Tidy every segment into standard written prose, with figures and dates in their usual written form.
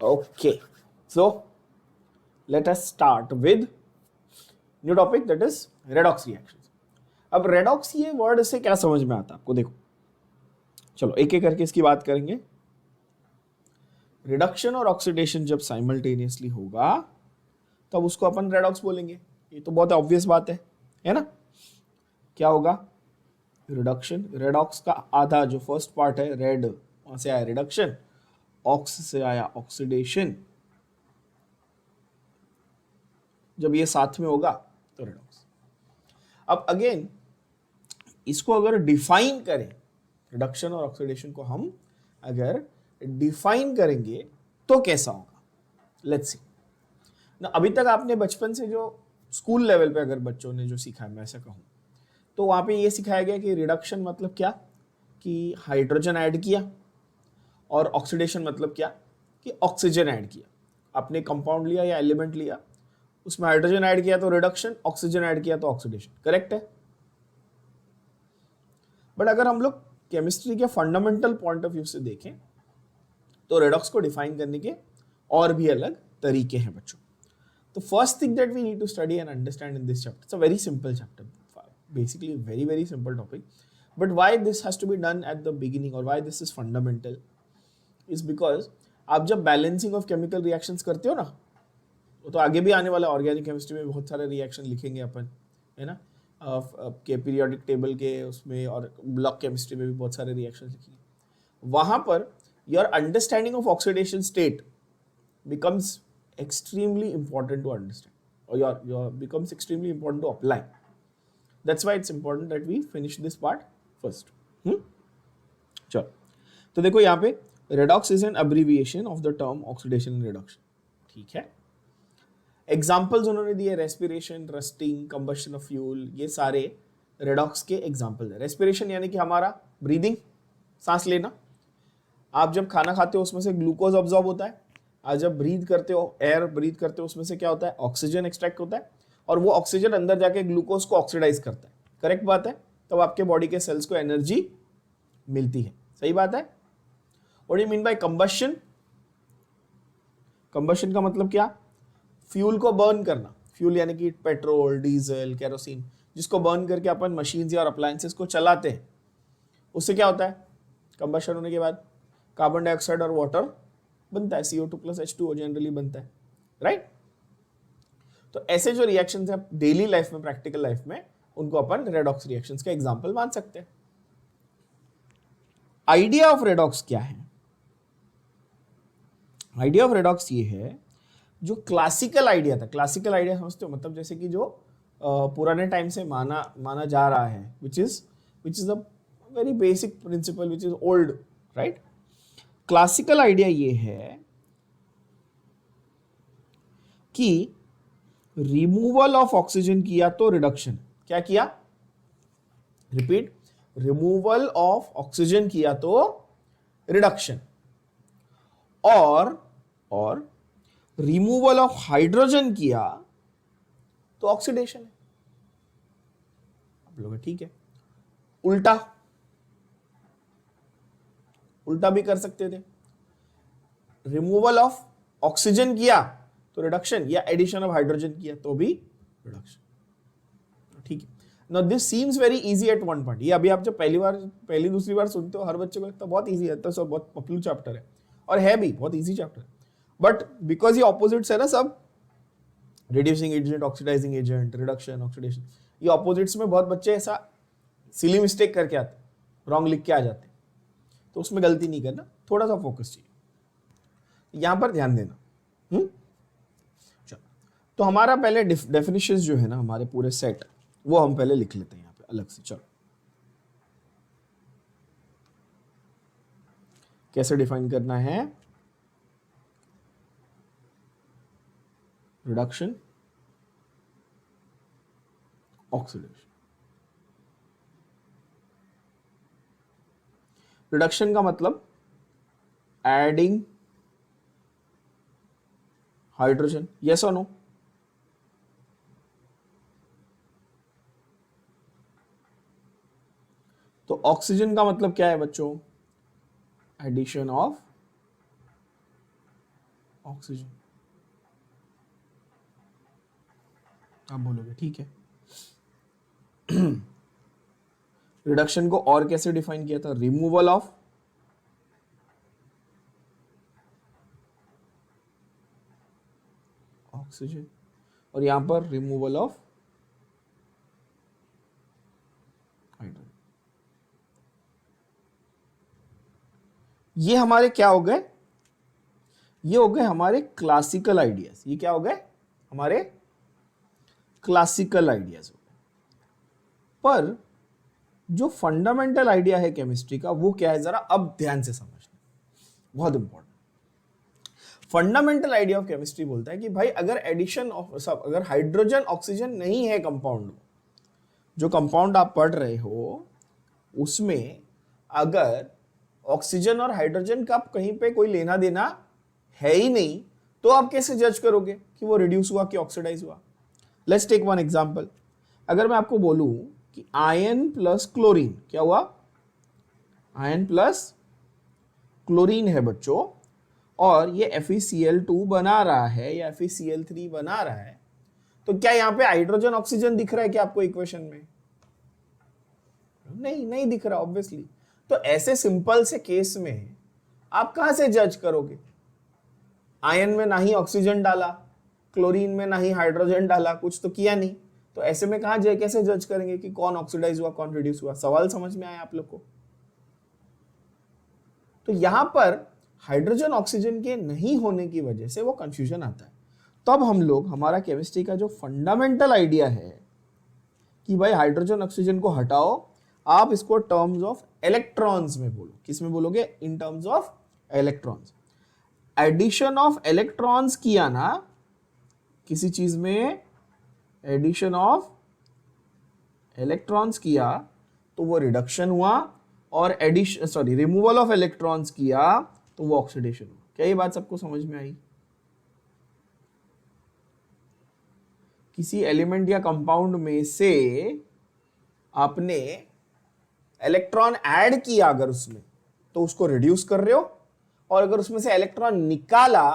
Okay, so let us start with new topic, that is redox reactions. अब redox ये word से क्या समझ में आता है आपको? देखो, चलो एक एक करके इसकी बात करेंगे. रिडक्शन और ऑक्सीडेशन जब साइमल्टेनियसली होगा तब उसको अपन रेडॉक्स बोलेंगे. ये तो बहुत ऑब्वियस बात है ना? क्या होगा? रिडक्शन, रेडॉक्स का आधा जो फर्स्ट पार्ट है रेड, वहां से आया रिडक्शन, ऑक्स से आया ऑक्सीडेशन. जब ये साथ में होगा तो रेडॉक्स. अब अगेन इसको अगर डिफाइन करें, रिडक्शन और ऑक्सीडेशन को हम अगर डिफाइन करेंगे तो कैसा होगा? लेट्स सी ना. अभी तक आपने बचपन से जो स्कूल लेवल पे अगर बच्चों ने जो सीखा है, मैं ऐसा कहूं, तो वहां पे ये सिखाया गया कि रिडक्शन मतलब क्या, कि हाइड्रोजन ऐड किया, और ऑक्सीडेशन मतलब क्या, कि ऑक्सीजन ऐड किया. आपने कंपाउंड लिया या एलिमेंट लिया, उसमें हाइड्रोजन ऐड किया तो रिडक्शन, ऑक्सीजन ऐड किया तो ऑक्सीडेशन. करेक्ट है? बट अगर हम लोग केमिस्ट्री के फंडामेंटल पॉइंट ऑफ व्यू से देखें तो रेडॉक्स को डिफाइन करने के और भी अलग तरीके हैं बच्चों. तो first thing that we need to study and understand in this chapter, it's a very simple chapter, basically very very simple topic, but why this has to be done at the beginning और why this is fundamental is because आप जब balancing of chemical reactions करते हो ना, तो आगे भी आने वाला ऑर्गेनिक केमिस्ट्री में बहुत सारे रिएक्शन लिखेंगे अपन, है ना, के पीरियोडिक टेबल के उसमें, और ब्लॉक केमिस्ट्री में भी बहुत सारे रिएक्शन लिखेंगे. वहां per your understanding of oxidation state becomes extremely important to understand, or your becomes extremely important to apply. That's why it's important that we finish this part first. चलो, तो देखो यहाँ पे redox is an abbreviation of the term oxidation and reduction. ठीक है. Examples उन्होंने दिए, respiration, rusting, combustion of fuel, ये सारे रेडॉक्स के एग्जाम्पल है. रेस्पिरेशन यानी कि हमारा ब्रीदिंग, सांस लेना. आप जब खाना खाते हो उसमें से ग्लूकोज ऑब्जॉर्ब होता है. आज जब ब्रीथ करते हो, एयर ब्रीथ करते हो, उसमें से क्या होता है? ऑक्सीजन एक्सट्रैक्ट होता है, और वो ऑक्सीजन अंदर जाके ग्लूकोज को ऑक्सीडाइज करता है. करेक्ट बात है? तब आपके बॉडी के सेल्स को एनर्जी मिलती है. सही बात है? What do you mean by combustion? Combustion का मतलब क्या? फ्यूल को बर्न करना. फ्यूल यानी कि पेट्रोल, डीजल, केरोसिन, जिसको बर्न करके अपन मशीन्स या अप्लायंसेस को चलाते हैं. उससे क्या होता है? कंबशन होने के बाद कार्बन डाइऑक्साइड और वाटर बनता है, CO2 प्लस H2O जनरली बनता है. राइट? तो ऐसे जो रिएक्शंस हैं डेली लाइफ में, प्रैक्टिकल लाइफ में, उनको अपन रेडॉक्स रिएक्शंस का एग्जांपल मान सकते हैं. आइडिया ऑफ रेडॉक्स क्या है? आइडिया ऑफ रेडॉक्स ये है, जो क्लासिकल आइडिया था. क्लासिकल आइडिया समझते हो? मतलब जैसे कि जो पुराने टाइम से माना जा रहा है, which is a very basic principle, which is old. Right? Classical idea ये है कि रिमूवल ऑफ ऑक्सीजन किया तो रिडक्शन. क्या किया? रिपीट. रिमूवल ऑफ ऑक्सीजन किया तो रिडक्शन, और रिमूवल ऑफ हाइड्रोजन किया तो ऑक्सीडेशन है. आप लोग ठीक है. उल्टा भी कर सकते थे. रिमूवल ऑफ ऑक्सीजन किया तो रिडक्शन, या एडिशन ऑफ हाइड्रोजन किया तो भी रिडक्शन. ठीक है. Now this seems very easy at one point. ये अभी आप जब पहली दूसरी बार सुनते हो, हर बच्चे को लगता है बहुत इजी है, तो बहुत पॉपुलर चैप्टर है, और है भी बहुत इजी चैप्टर. बट बिकॉज ये ऑपोजिट्स है ना सब, reducing agent, oxidising agent, reduction, oxidation, ये ऑपोजिट्स में बहुत बच्चे ऐसा सिली मिस्टेक करके आते, रॉन्ग लिख के आ जाते. तो उसमें गलती नहीं करना, थोड़ा सा फोकस चाहिए, यहां पर ध्यान देना. चलो, तो हमारा पहले डेफिनेशंस जो है ना, हमारे पूरे सेट, वो हम पहले लिख लेते हैं यहां पे अलग से. चलो, कैसे डिफाइन करना है? Reduction, oxidation. रिडक्शन का मतलब एडिंग हाइड्रोजन. यस और नो? तो ऑक्सीजन का मतलब क्या है बच्चों? एडिशन ऑफ ऑक्सीजन, आप बोलोगे ठीक है। रिडक्शन को और कैसे डिफाइन किया था? रिमूवल ऑफ ऑक्सीजन, और यहां पर रिमूवल ऑफ हाइड्रोजन। ये हमारे क्या हो गए? ये हो गए हमारे क्लासिकल आइडियाज। ये क्या हो गए? हमारे क्लासिकल आइडियाज हो गए। पर जो फंडामेंटल आइडिया है केमिस्ट्री का, वो क्या है? जरा अब ध्यान से समझना, बहुत important. Fundamental idea of chemistry बोलता है कि भाई अगर एडिशन ऑफ सब, अगर हाइड्रोजन ऑक्सीजन नहीं है कंपाउंड में, जो कंपाउंड आप पढ़ रहे हो उसमें अगर ऑक्सीजन और हाइड्रोजन का कहीं पे कोई लेना देना है ही नहीं, तो आप कैसे जज करोगे कि वो रिड्यूस हुआ कि ऑक्सीडाइज हुआ? Let's take one example. अगर मैं आपको बोलूं कि आयन प्लस क्लोरीन, क्या हुआ? आयन प्लस क्लोरीन है बच्चों, और ये FeCl2 बना रहा है या FeCl3 बना रहा है, तो क्या यहां पे हाइड्रोजन ऑक्सीजन दिख रहा है क्या आपको इक्वेशन में? नहीं दिख रहा ऑब्वियसली। तो ऐसे सिंपल से केस में आप कहां से जज करोगे? आयन में ना ही ऑक्सीजन डाला, क्लोरीन में ना ही हाइड्रोजन डाला, कुछ तो किया नहीं, तो ऐसे में कहां जाए, कैसे जज करेंगे कि कौन ऑक्सीडाइज हुआ कौन रिड्यूस हुआ? सवाल समझ में आया आप लोग को? तो यहां पर हाइड्रोजन ऑक्सीजन के नहीं होने की वजह से वो कंफ्यूजन आता है। तब हम लोग, हमारा केमिस्ट्री का जो फंडामेंटल आइडिया है कि भाई हाइड्रोजन ऑक्सीजन को हटाओ, आप इसको टर्म्स ऑफ इलेक्ट्रॉन्स में बोलो। किस में बोलोगे? In terms of electrons. Addition of electrons किया ना किसी चीज में, एडिशन ऑफ इलेक्ट्रॉन्स किया तो वो रिडक्शन हुआ, और रिमूवल ऑफ इलेक्ट्रॉन्स किया तो वो ऑक्सीडेशन हुआ। क्या ये बात सबको समझ में आई? किसी एलिमेंट या कंपाउंड में से आपने इलेक्ट्रॉन ऐड किया अगर उसमें, तो उसको रिड्यूस कर रहे हो, और अगर उसमें से इलेक्ट्रॉन निकाला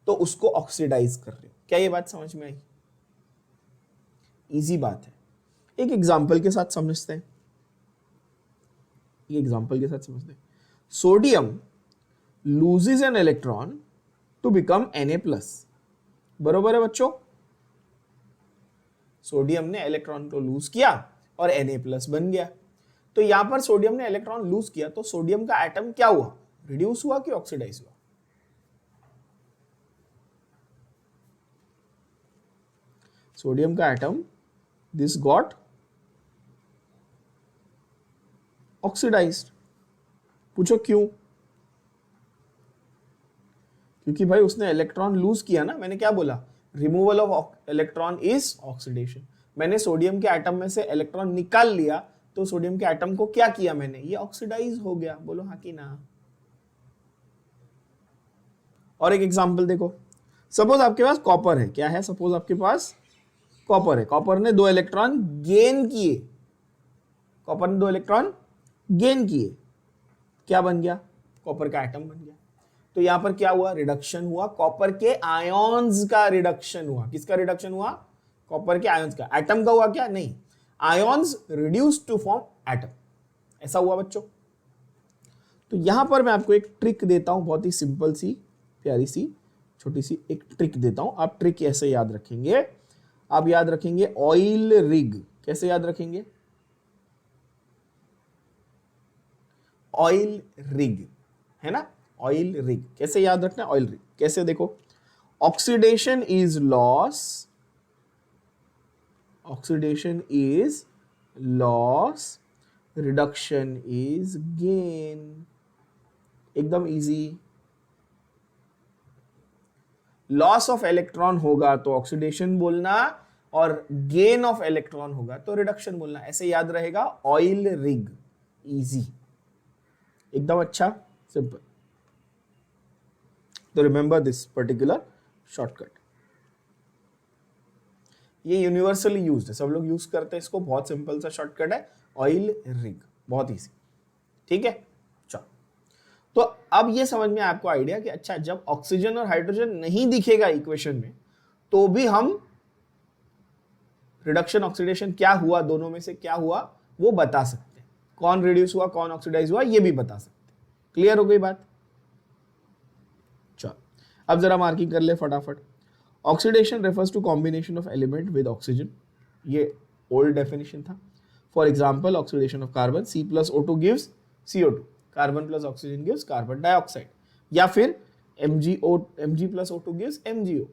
तो उसको ऑक्सीडाइज कर रहे हो। क्या ये बात समझ में आई? इजी बात है। एक एग्जांपल के साथ समझते हैं, sodium loses an electron to become Na+। बरोबर है बच्चों? सोडियम ने इलेक्ट्रॉन को लूज किया और Na+ बन गया। तो यहां पर सोडियम ने इलेक्ट्रॉन लूज किया तो सोडियम का एटम क्या हुआ? रिड्यूस हुआ कि ऑक्सीडाइज हुआ? सोडियम का एटम दिस गॉट ऑक्सीडाइज्ड। पूछो क्यों? क्योंकि भाई उसने इलेक्ट्रॉन लूज किया ना। मैंने क्या बोला? Removal of electron is oxidation. मैंने सोडियम के एटम में से इलेक्ट्रॉन निकाल लिया, तो सोडियम के एटम को क्या किया मैंने? ये ऑक्सीडाइज हो गया। बोलो हाँ कि ना? और एक एग्जांपल देखो। सपोज आपके पास कॉपर है। क्या है? सपोज आपके पास कॉपर है। कॉपर ने 2 इलेक्ट्रॉन गेन किए। कॉपर ने 2 इलेक्ट्रॉन गेन किए। क्या बन गया? कॉपर का एटम बन गया। तो यहां पर क्या हुआ? रिडक्शन हुआ। कॉपर के आयॉन्स का रिडक्शन हुआ। किसका रिडक्शन हुआ? कॉपर के आयॉन्स का। एटम का हुआ क्या? नहीं, ions reduce to form atom. ऐसा हुआ बच्चों। तो यहां पर मैं आपको एक ट्रिक देता हूं, बहुत ही सिंपल सी, प्यारी सी, छोटी सी एक ट्रिक देता हूं। आप ट्रिक ऐसे याद रखेंगे। आप याद रखेंगे ऑयल रिग। कैसे याद रखेंगे? ऑयल रिग, है ना? ऑयल रिग कैसे याद रखना है? ऑयल रिग कैसे? देखो, oxidation is loss, oxidation is loss, reduction is gain. एकदम इजी। लॉस ऑफ इलेक्ट्रॉन होगा तो ऑक्सीडेशन बोलना, और गेन ऑफ इलेक्ट्रॉन होगा तो रिडक्शन बोलना। ऐसे याद रहेगा। ऑयल रिग, इजी, एकदम अच्छा, सिंपल। तो रिमेंबर दिस पर्टिकुलर शॉर्टकट। ये यूनिवर्सली यूज्ड है, सब लोग यूज करते हैं इसको। बहुत सिंपल सा शॉर्टकट है, ऑयल रिग, बहुत इजी। ठीक है, चलो। तो अब ये समझ में आपको आइडिया कि अच्छा जब ऑक्सीजन और हाइड्रोजन नहीं दिखेगा इक्वेशन में तो भी हम रिडक्शन ऑक्सीडेशन क्या हुआ, दोनों में से क्या हुआ वो बता सकते हैं, कौन रिड्यूस हुआ कौन ऑक्सीडाइज हुआ ये भी बता सकते हैं। क्लियर हो गई बात? चलो अब जरा मार्किंग कर ले फटाफट। Oxidation refers to combination of element with oxygen, ये ओल्ड डेफिनेशन था। For example oxidation of carbon, C+O2 gives CO2, carbon plus oxygen gives carbon dioxide, या फिर Mg+O2 गिव्स MgO,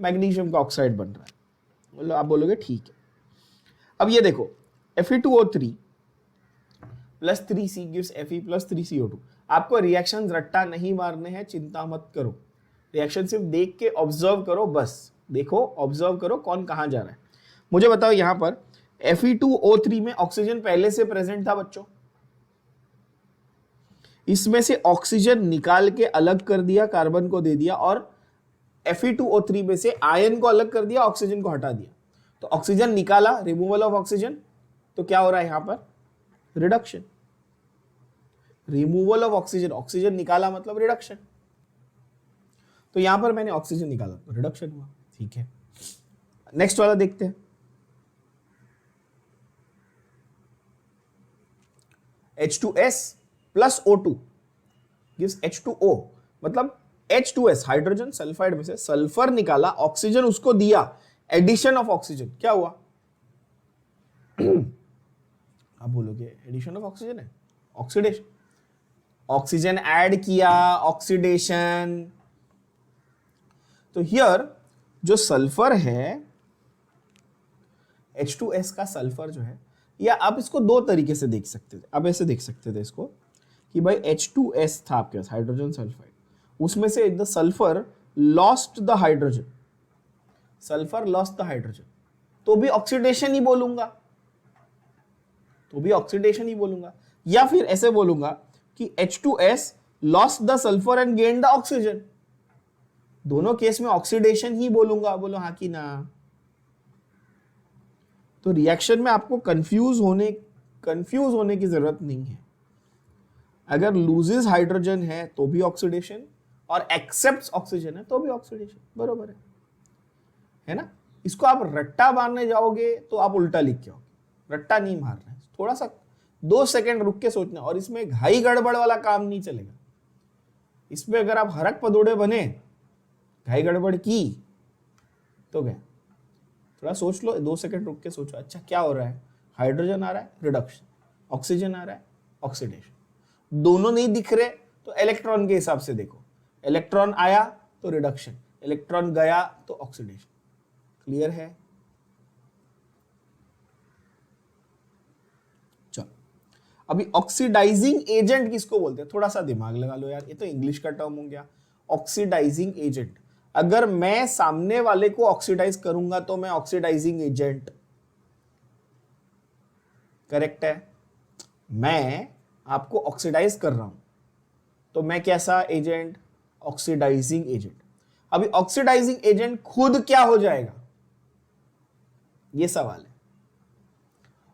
मैग्नीशियम का ऑक्साइड बन रहा है। मतलब आप बोलोगे ठीक है। अब ये देखो Fe2O3 plus 3C gives Fe plus 3CO2। आपको रिएक्शन रट्टा नहीं मारने हैं, चिंता मत करो, रिएक्शन सिर्फ देख के ऑब्जर्व करो, बस देखो ऑब्जर्व करो कौन कहां जा रहा है। मुझे बताओ यहां पर Fe2O3 में ऑक्सीजन पहले से प्रेजेंट था बच्चों, इसमें से ऑक्सीजन निकाल के अलग कर दिया, कार्बन को दे दिया, और Fe2O3 में से आयन को अलग कर दिया, ऑक्सीजन को हटा दिया। तो ऑक्सीजन निकाला, रिमूवल ऑफ ऑक्सीजन, तो क्या हो रहा है यहां पर? Reduction. Removal of oxygen, oxygen निकाला मतलब रिडक्शन। तो यहां पर मैंने ऑक्सीजन निकाला तो रिडक्शन हुआ, ठीक है। नेक्स्ट वाला देखते हैं। H2S plus O2 gives H2O, मतलब H2S हाइड्रोजन सल्फाइड में से सल्फर निकाला, ऑक्सीजन उसको दिया, एडिशन ऑफ ऑक्सीजन, क्या हुआ? आप बोलोगे एडिशन ऑफ ऑक्सीजन है, ऑक्सीडेशन, ऑक्सीजन ऐड किया, ऑक्सीडेशन। तो हियर जो सल्फर है H2S का सल्फर जो है, या आप इसको दो तरीके से देख सकते थे। अब ऐसे देख सकते थे इसको कि भाई H2S था आपके पास हाइड्रोजन सल्फाइड, उसमें से the sulphur lost the hydrogen, sulphur lost the hydrogen, तो भी ऑक्सीडेशन ही बोलूंगा, तो भी ऑक्सीडेशन ही बोलूंगा। या फिर ऐसे बोलूंगा कि H2S lost the sulphur and gain the oxygen, दोनों केस में ऑक्सीडेशन ही बोलूंगा। बोलो हाँ कि ना? तो रिएक्शन में आपको कंफ्यूज होने की जरूरत नहीं है। अगर लूजेस हाइड्रोजन है तो भी ऑक्सीडेशन, और एक्सेप्ट्स ऑक्सीजन है तो भी ऑक्सीडेशन, बरोबर है ना? इसको आप रट्टा मारने जाओगे तो आप उल्टा लिख के आओगे, रट्टा नहीं मारना है, थोड़ा सा 2 सेकंड रुक के सोचना। और इसमें घाई गड़बड़ वाला काम नहीं चलेगा। इसमें अगर आप हरक पदोड़े बने, घाई गड़बड़ की, तो गया। थोड़ा सोच लो, 2 सेकंड रुक के सोचो, अच्छा क्या हो रहा है? हाइड्रोजन आ रहा है, रिडक्शन, ऑक्सीजन आ रहा है, ऑक्सीडेशन। दोनों नहीं दिख रहे तो इलेक्ट्रॉन के हिसाब से देखो, इलेक्ट्रॉन आया तो रिडक्शन, इलेक्ट्रॉन गया तो ऑक्सीडेशन। क्लियर है? चलो, अभी ऑक्सीडाइजिंग एजेंट किसको बोलते हैं? थोड़ा सा दिमाग लगा लो यार, ये तो इंग्लिश का टर्म हो गया। ऑक्सीडाइजिंग एजेंट, अगर मैं सामने वाले को ऑक्सीडाइज करूंगा तो मैं ऑक्सीडाइजिंग एजेंट, करेक्ट है। मैं आपको ऑक्सीडाइज कर रहा हूं तो मैं कैसा एजेंट? Oxidising agent. अभी ऑक्सीडाइजिंग एजेंट खुद क्या हो जाएगा, ये सवाल है।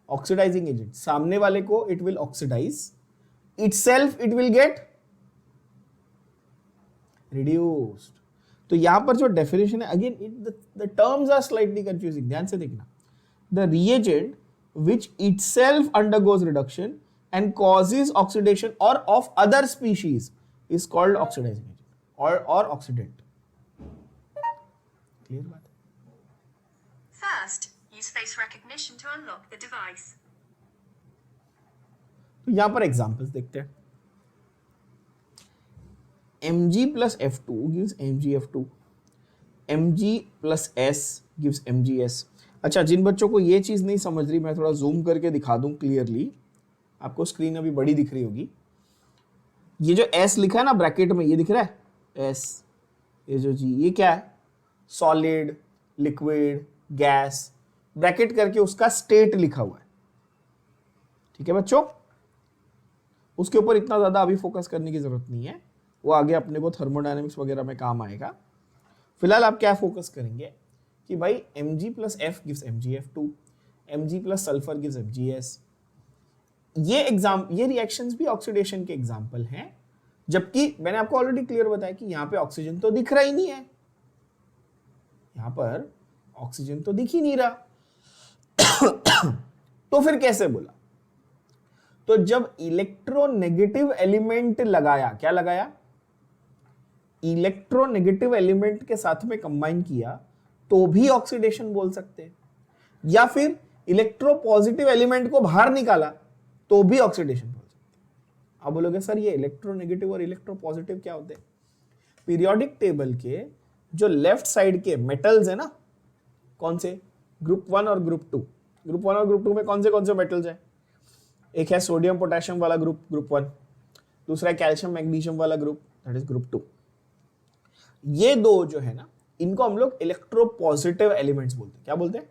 ऑक्सीडाइजिंग एजेंट सामने वाले को it will oxidise, itself it will get reduced. तो यहां पर जो डेफिनेशन है, again the terms are slightly confusing, ध्यान से देखना। The reagent which itself undergoes reduction and causes oxidation or of other species is called oxidizing agent or oxidant. Clear बात? First, use face recognition to unlock the device. तो यहां पर examples देखते हैं। Mg plus F2 gives MgF2, Mg plus S gives MgS। अच्छा, जिन बच्चों को ये चीज नहीं समझ रही, मैं थोड़ा जूम करके दिखा दूं क्लियरली, आपको स्क्रीन अभी बड़ी दिख रही होगी। ये जो S लिखा है ना ब्रैकेट में, ये दिख रहा है S, ये जो जी, ये क्या है? सॉलिड, लिक्विड, गैस, ब्रैकेट करके उसका स्टेट लिखा हुआ है। ठीक है बच्चों, उसके ऊपर इतना ज्यादा अभी फोकस करने की जरूरत नहीं है, वो आगे अपने को थर्मोडायनेमिक्स वगैरह में काम आएगा। फिलहाल आप क्या फोकस करेंगे कि भाई Mg plus F gives MgF2, Mg plus sulphur gives MgS। ये रिएक्शंस भी ऑक्सीडेशन के एग्जाम्पल हैं जबकि मैंने आपको ऑलरेडी क्लियर बताया कि यहां पे ऑक्सीजन तो दिख रहा ही नहीं है, यहां पर ऑक्सीजन तो दिख ही नहीं रहा। तो फिर कैसे बोला? तो जब इलेक्ट्रोनेगेटिव एलिमेंट लगाया, क्या लगाया, इलेक्ट्रोनेगेटिव एलिमेंट के साथ में कंबाइन किया तो भी ऑक्सीडेशन बोल सकते हैं, या फिर इलेक्ट्रोपॉजिटिव एलिमेंट को बाहर निकाला तो भी ऑक्सीडेशन बोल सकते हैं। आप बोलोगे सर ये इलेक्ट्रोनेगेटिव और इलेक्ट्रोपॉजिटिव क्या होते हैं? पीरियोडिक टेबल के जो लेफ्ट साइड के मेटल्स है ना, कौन से, ग्रुप 1 और ग्रुप 2, ग्रुप 1 और ग्रुप 2 में कौन से मेटल्स हैं? एक है सोडियम पोटेशियम वाला ग्रुप, ग्रुप 1, दूसरा है कैल्शियम मैग्नीशियम वाला ग्रुप, दैट इज ग्रुप 2। ये दो जो है ना, इनको हम लोग इलेक्ट्रोपॉजिटिव एलिमेंट्स बोलते हैं। क्या बोलते हैं?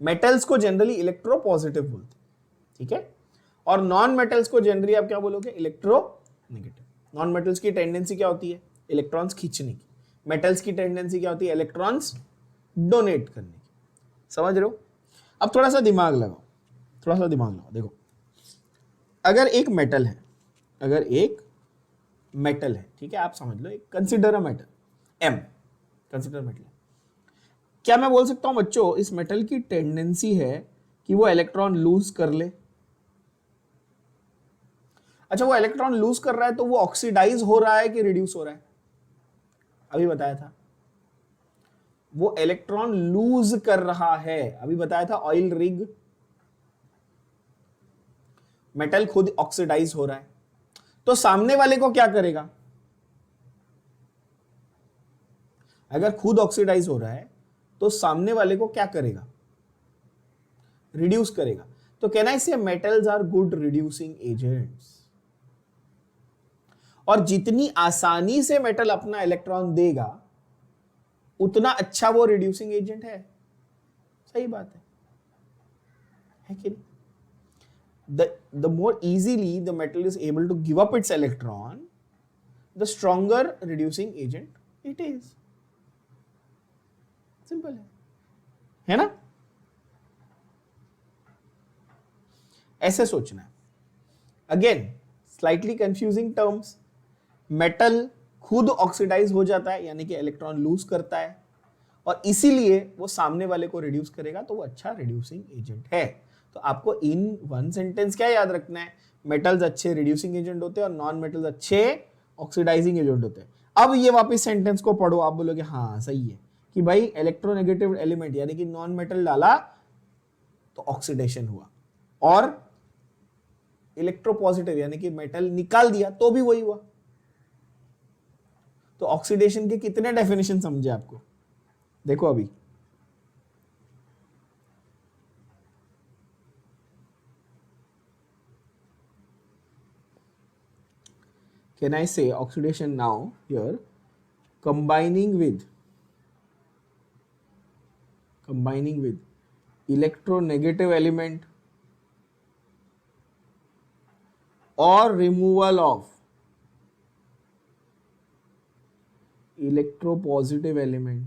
मेटल्स को जनरली इलेक्ट्रोपॉजिटिव बोलते हैं, ठीक है, और नॉन मेटल्स को जनरली आप क्या बोलोगे? इलेक्ट्रोनेगेटिव। नॉन मेटल्स की टेंडेंसी क्या होती है? इलेक्ट्रॉन्स खींचने की। मेटल्स की टेंडेंसी क्या होती है? इलेक्ट्रॉन्स डोनेट करने की। समझ रहे हो? अब थोड़ा सा दिमाग लगाओ, थोड़ा सा दिमाग लगाओ। देखो, अगर एक मेटल है, अगर एक मेटल है, ठीक है, आप समझ लो, एक consider a metal, M consider metal है, क्या मैं बोल सकता हूं बच्चों इस मेटल की टेंडेंसी है कि वो इलेक्ट्रॉन लूज कर ले? अच्छा, वो इलेक्ट्रॉन लूज कर रहा है तो वो ऑक्सीडाइज हो रहा है कि रिड्यूस हो रहा है? अभी बताया था, वो इलेक्ट्रॉन लूज कर रहा है, अभी बताया था, ऑयल रिग, मेटल खुद ऑक्सीडाइज हो रहा है, तो सामने वाले को क्या करेगा? अगर खुद ऑक्सीडाइज हो रहा है तो सामने वाले को क्या करेगा? रिड्यूस करेगा। तो can I say metals are good reducing agents, और जितनी आसानी से मेटल अपना इलेक्ट्रॉन देगा उतना अच्छा वो रिड्यूसिंग एजेंट है। सही बात है कि नहीं? The more easily the metal is able to give up its electron, the stronger reducing agent it is. Simple है ना? ऐसे सोचना है। Again slightly confusing terms, metal खुद ऑक्सीडाइज हो जाता है यानी कि इलेक्ट्रॉन लूज करता है, और इसीलिए वो सामने वाले को रिड्यूस करेगा, तो वो अच्छा रिड्यूसिंग एजेंट है। तो आपको इन वन सेंटेंस क्या याद रखना है? मेटल्स अच्छे रिड्यूसिंग एजेंट होते हैं और नॉन मेटल्स अच्छे ऑक्सीडाइजिंग एजेंट होते हैं। अब ये वापस सेंटेंस को पढ़ो, आप बोलोगे हाँ सही है कि भाई इलेक्ट्रोनेगेटिव एलिमेंट यानी कि नॉन मेटल डाला तो ऑक्सीडेशन हुआ, और इलेक्ट्रोपॉजिटिव यानी कि मेटल निकाल दिया तो भी वही हुआ। तो ऑक्सीडेशन के कितने डेफिनेशन समझे आपको? देखो अभी, can I say oxidation now here? combining with electronegative element or removal of electropositive element।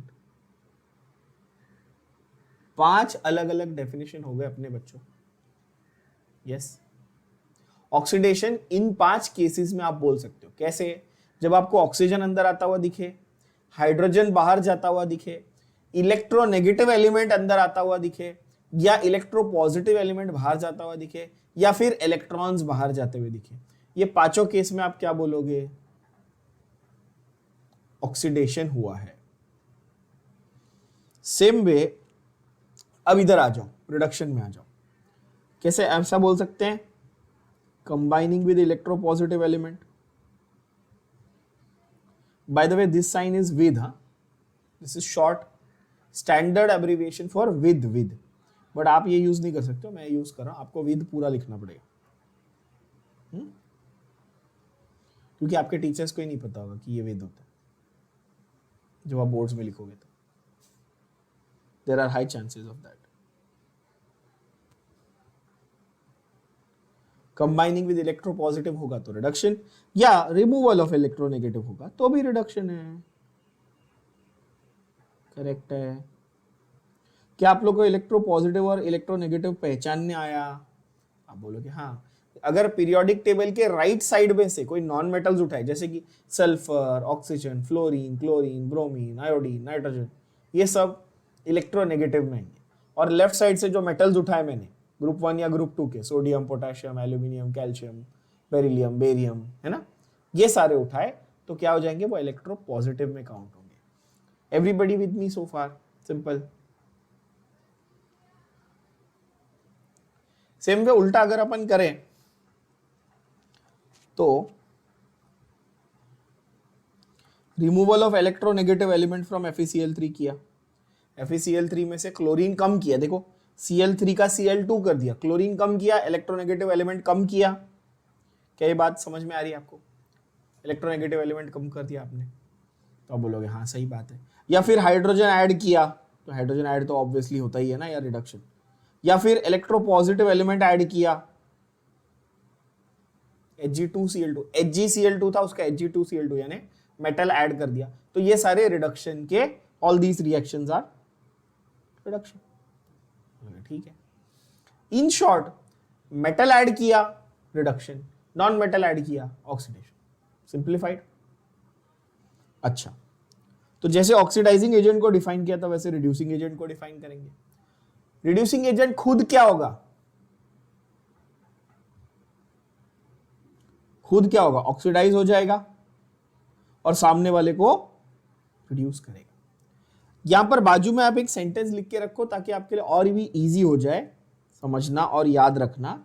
5 अलग अलग डेफिनेशन हो गए अपने बच्चों। यस, ऑक्सीडेशन इन 5 केसेस में आप बोल सकते हो। कैसे? जब आपको ऑक्सीजन अंदर आता हुआ दिखे, हाइड्रोजन बाहर जाता हुआ दिखे, इलेक्ट्रोनेगेटिव एलिमेंट अंदर आता हुआ दिखे, या इलेक्ट्रोपॉजिटिव एलिमेंट बाहर जाता हुआ दिखे, या फिर इलेक्ट्रॉन्स बाहर जाते हुए दिखे, ये पांचों केस में आप क्या बोलोगे? ऑक्सीडेशन हुआ है। सेम वे अब इधर आ जाओ, रिडक्शन में आ जाओ। कैसे ऐसा बोल सकते हैं? combining with electropositive element. By the way, this sign is with, huh? This is short standard abbreviation for with, but आप ये यूज नहीं कर सकते हो, मैं यूज कर रहा हूं, आपको with पूरा लिखना पड़ेगा, क्योंकि आपके टीचर्स को ही नहीं पता होगा कि ये with होता है। जब आप बोर्ड्स में लिखोगे तो there are high chances of that. Combining with electropositive होगा तो रिडक्शन, या रिमूवल ऑफ इलेक्ट्रोनेगेटिव होगा तो भी रिडक्शन है। करेक्ट है। क्या आप लोग को इलेक्ट्रोपॉजिटिव और इलेक्ट्रोनेगेटिव पहचानने आया? आप बोलोगे हाँ। अगर पीरियोडिक टेबल के राइट साइड में से कोई नॉन मेटल्स उठाए, जैसे कि sulphur, oxygen, fluorine, chlorine, bromine, iodine, nitrogen, ये सब इलेक्ट्रोनेगेटिव में आएंगे। और लेफ्ट साइड से जो मेटल्स उठाए मैंने ग्रुप 1 या ग्रुप 2 के, sodium, potassium, aluminium, calcium, beryllium, barium, है ना, ये सारे उठाए तो क्या हो जाएंगे, वो इलेक्ट्रो पॉजिटिव में काउंट होंगे। Everybody with me so far? Simple. Same way उल्टा अगर अपन करें तो removal of electronegative element from FeCl3 किया, FeCl3 में से क्लोरीन कम किया, देखो Cl3 का Cl2 कर दिया, क्लोरीन कम किया, इलेक्ट्रोनेगेटिव एलिमेंट कम किया। क्या ये बात समझ में आ रही है आपको? इलेक्ट्रोनेगेटिव एलिमेंट कम कर दिया आपने, तो आप बोलोगे हाँ सही बात है। या फिर हाइड्रोजन ऐड किया, तो हाइड्रोजन ऐड तो ऑब्वियसली होता ही है ना, या रिडक्शन। या फिर इलेक्ट्रोपॉजिटिव एलिमेंट ऐड किया, Hg2Cl2, HgCl2 था उसका Hg2Cl2 यानी मेटल ऐड कर दिया, तो ये सारे रिडक्शन के, all these reactions are reduction. ठीक है, इन शॉर्ट मेटल ऐड किया रिडक्शन, नॉन मेटल ऐड किया ऑक्सीडेशन, सिंप्लीफाइड। अच्छा, तो जैसे ऑक्सीडाइजिंग एजेंट को डिफाइन किया था वैसे रिड्यूसिंग एजेंट को डिफाइन करेंगे। रिड्यूसिंग एजेंट खुद क्या होगा? खुद क्या होगा? ऑक्सीडाइज हो जाएगा और सामने वाले को रिड्यूस करेगा। यहां पर बाजू में आप एक सेंटेंस लिख के रखो ताकि आपके लिए और भी इजी हो जाए समझना और याद रखना।